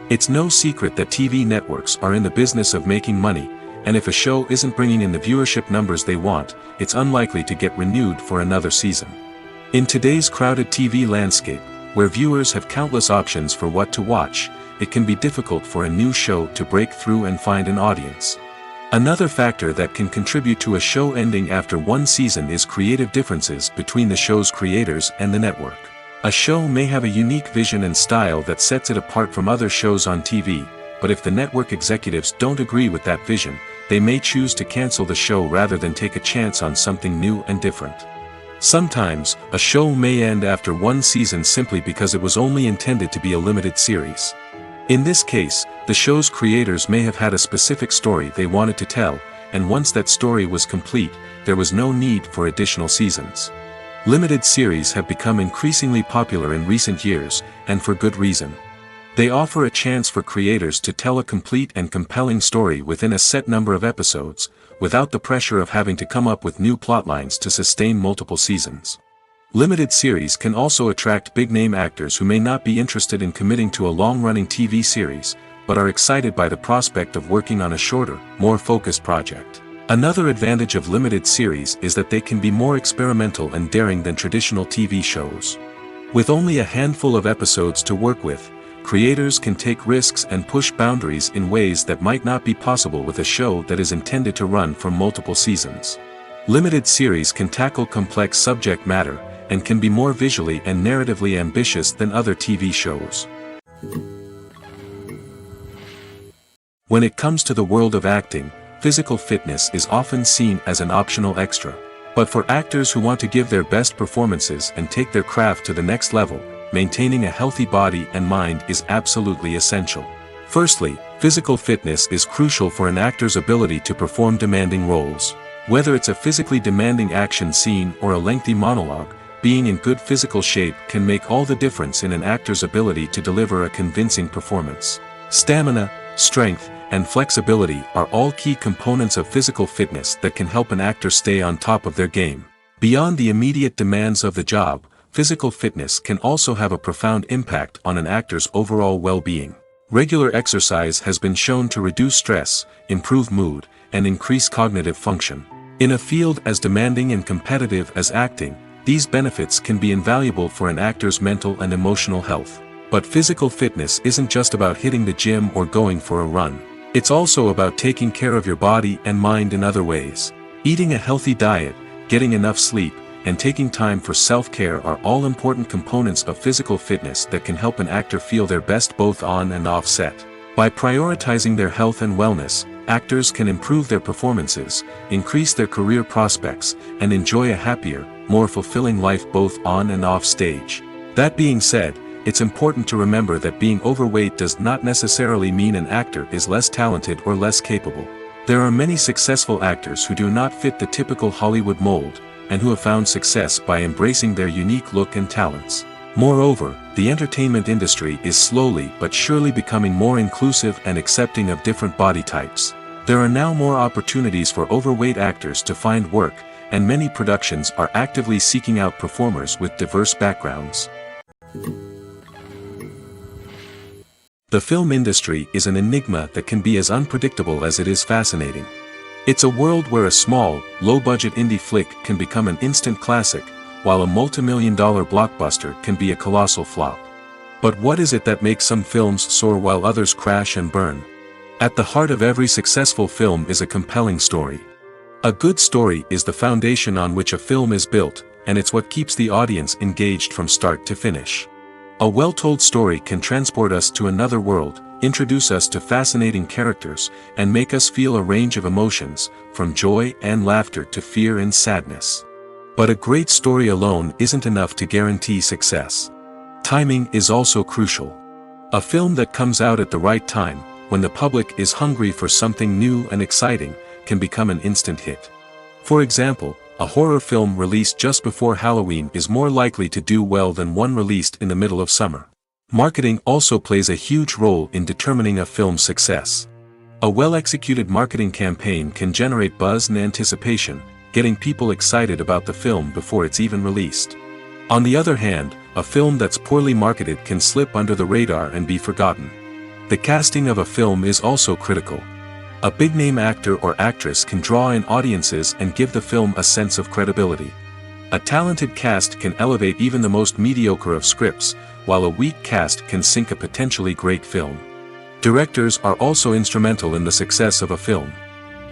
It's no secret that TV networks are in the business of making money, and if a show isn't bringing in the viewership numbers they want, it's unlikely to get renewed for another season. In today's crowded TV landscape, where viewers have countless options for what to watch, it can be difficult for a new show to break through and find an audience. Another factor that can contribute to a show ending after one season is creative differences between the show's creators and the network. A show may have a unique vision and style that sets it apart from other shows on TV, but if the network executives don't agree with that vision, they may choose to cancel the show rather than take a chance on something new and different. Sometimes, a show may end after one season simply because it was only intended to be a limited series. In this case, the show's creators may have had a specific story they wanted to tell, and once that story was complete, there was no need for additional seasons. Limited series have become increasingly popular in recent years, and for good reason. They offer a chance for creators to tell a complete and compelling story within a set number of episodes, without the pressure of having to come up with new plotlines to sustain multiple seasons. Limited series can also attract big-name actors who may not be interested in committing to a long-running TV series, but are excited by the prospect of working on a shorter, more focused project. Another advantage of limited series is that they can be more experimental and daring than traditional TV shows. With only a handful of episodes to work with, creators can take risks and push boundaries in ways that might not be possible with a show that is intended to run for multiple seasons. Limited series can tackle complex subject matter, and can be more visually and narratively ambitious than other TV shows. When it comes to the world of acting, physical fitness is often seen as an optional extra. But for actors who want to give their best performances and take their craft to the next level, maintaining a healthy body and mind is absolutely essential. Firstly, physical fitness is crucial for an actor's ability to perform demanding roles. Whether it's a physically demanding action scene or a lengthy monologue, being in good physical shape can make all the difference in an actor's ability to deliver a convincing performance. Stamina, strength, and flexibility are all key components of physical fitness that can help an actor stay on top of their game. Beyond the immediate demands of the job, physical fitness can also have a profound impact on an actor's overall well-being. Regular exercise has been shown to reduce stress, improve mood, and increase cognitive function. In a field as demanding and competitive as acting, these benefits can be invaluable for an actor's mental and emotional health. But physical fitness isn't just about hitting the gym or going for a run. It's also about taking care of your body and mind in other ways. Eating a healthy diet, getting enough sleep, and taking time for self-care are all important components of physical fitness that can help an actor feel their best both on and off set. By prioritizing their health and wellness, actors can improve their performances, increase their career prospects, and enjoy a happier, more fulfilling life both on and off stage. That being said, it's important to remember that being overweight does not necessarily mean an actor is less talented or less capable. There are many successful actors who do not fit the typical Hollywood mold, and who have found success by embracing their unique look and talents. Moreover, the entertainment industry is slowly but surely becoming more inclusive and accepting of different body types. There are now more opportunities for overweight actors to find work, and many productions are actively seeking out performers with diverse backgrounds. The film industry is an enigma that can be as unpredictable as it is fascinating. It's a world where a small, low-budget indie flick can become an instant classic, while a multi-million-dollar blockbuster can be a colossal flop. But what is it that makes some films soar while others crash and burn? At the heart of every successful film is a compelling story. A good story is the foundation on which a film is built, and it's what keeps the audience engaged from start to finish. A well-told story can transport us to another world, introduce us to fascinating characters, and make us feel a range of emotions, from joy and laughter to fear and sadness. But a great story alone isn't enough to guarantee success. Timing is also crucial. A film that comes out at the right time, when the public is hungry for something new and exciting, can become an instant hit. For example, a horror film released just before Halloween is more likely to do well than one released in the middle of summer. Marketing also plays a huge role in determining a film's success. A well-executed marketing campaign can generate buzz and anticipation, getting people excited about the film before it's even released. On the other hand, a film that's poorly marketed can slip under the radar and be forgotten. The casting of a film is also critical. A big-name actor or actress can draw in audiences and give the film a sense of credibility. A talented cast can elevate even the most mediocre of scripts, while a weak cast can sink a potentially great film. Directors are also instrumental in the success of a film.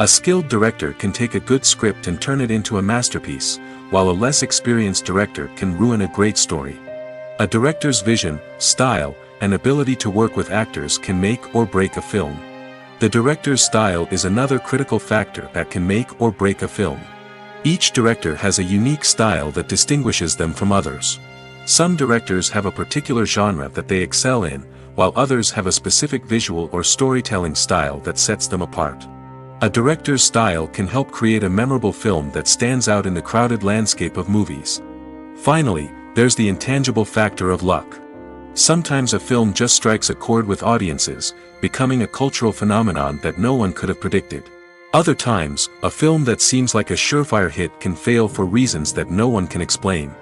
A skilled director can take a good script and turn it into a masterpiece, while a less experienced director can ruin a great story. A director's vision, style, and ability to work with actors can make or break a film. The director's style is another critical factor that can make or break a film. Each director has a unique style that distinguishes them from others. Some directors have a particular genre that they excel in, while others have a specific visual or storytelling style that sets them apart. A director's style can help create a memorable film that stands out in the crowded landscape of movies. Finally, there's the intangible factor of luck. Sometimes a film just strikes a chord with audiences, becoming a cultural phenomenon that no one could have predicted. Other times, a film that seems like a surefire hit can fail for reasons that no one can explain.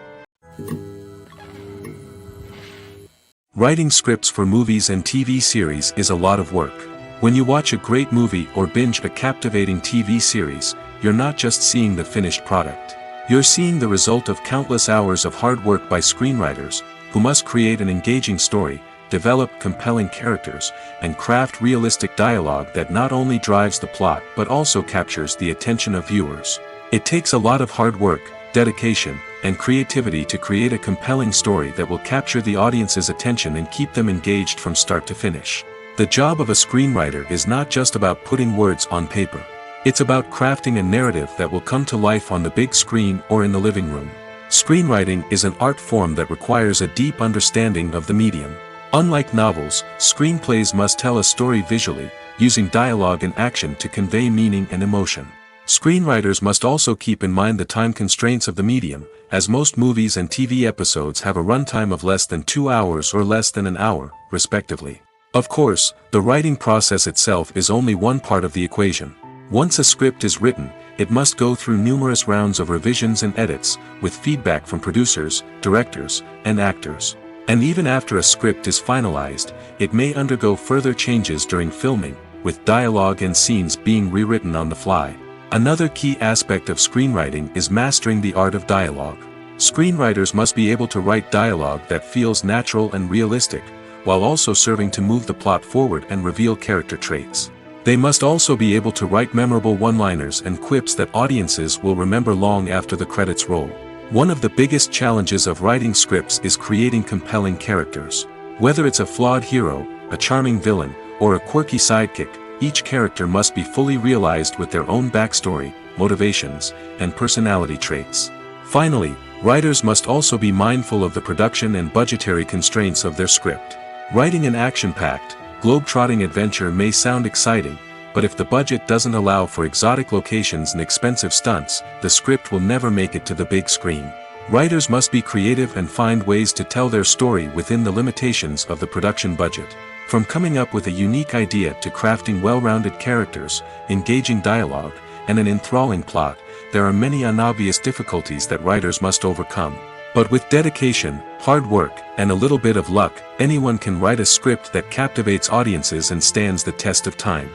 Writing scripts for movies and TV series is a lot of work. When you watch a great movie or binge a captivating TV series, you're not just seeing the finished product. You're seeing the result of countless hours of hard work by screenwriters, who must create an engaging story, develop compelling characters, and craft realistic dialogue that not only drives the plot but also captures the attention of viewers. It takes a lot of hard work, dedication, and creativity to create a compelling story that will capture the audience's attention and keep them engaged from start to finish. The job of a screenwriter is not just about putting words on paper. It's about crafting a narrative that will come to life on the big screen or in the living room. Screenwriting is an art form that requires a deep understanding of the medium. Unlike novels, screenplays must tell a story visually, using dialogue and action to convey meaning and emotion. Screenwriters must also keep in mind the time constraints of the medium, as most movies and TV episodes have a runtime of less than 2 hours or less than an hour, respectively. Of course, the writing process itself is only one part of the equation. Once a script is written, it must go through numerous rounds of revisions and edits, with feedback from producers, directors, and actors. And even after a script is finalized, it may undergo further changes during filming, with dialogue and scenes being rewritten on the fly. Another key aspect of screenwriting is mastering the art of dialogue. Screenwriters must be able to write dialogue that feels natural and realistic, while also serving to move the plot forward and reveal character traits. They must also be able to write memorable one-liners and quips that audiences will remember long after the credits roll. One of the biggest challenges of writing scripts is creating compelling characters. Whether it's a flawed hero, a charming villain, or a quirky sidekick, each character must be fully realized with their own backstory, motivations, and personality traits. Finally, writers must also be mindful of the production and budgetary constraints of their script. Writing an action-packed, globe-trotting adventure may sound exciting, but if the budget doesn't allow for exotic locations and expensive stunts, the script will never make it to the big screen. Writers must be creative and find ways to tell their story within the limitations of the production budget. From coming up with a unique idea to crafting well-rounded characters, engaging dialogue, and an enthralling plot, there are many unobvious difficulties that writers must overcome. But with dedication, hard work, and a little bit of luck, anyone can write a script that captivates audiences and stands the test of time.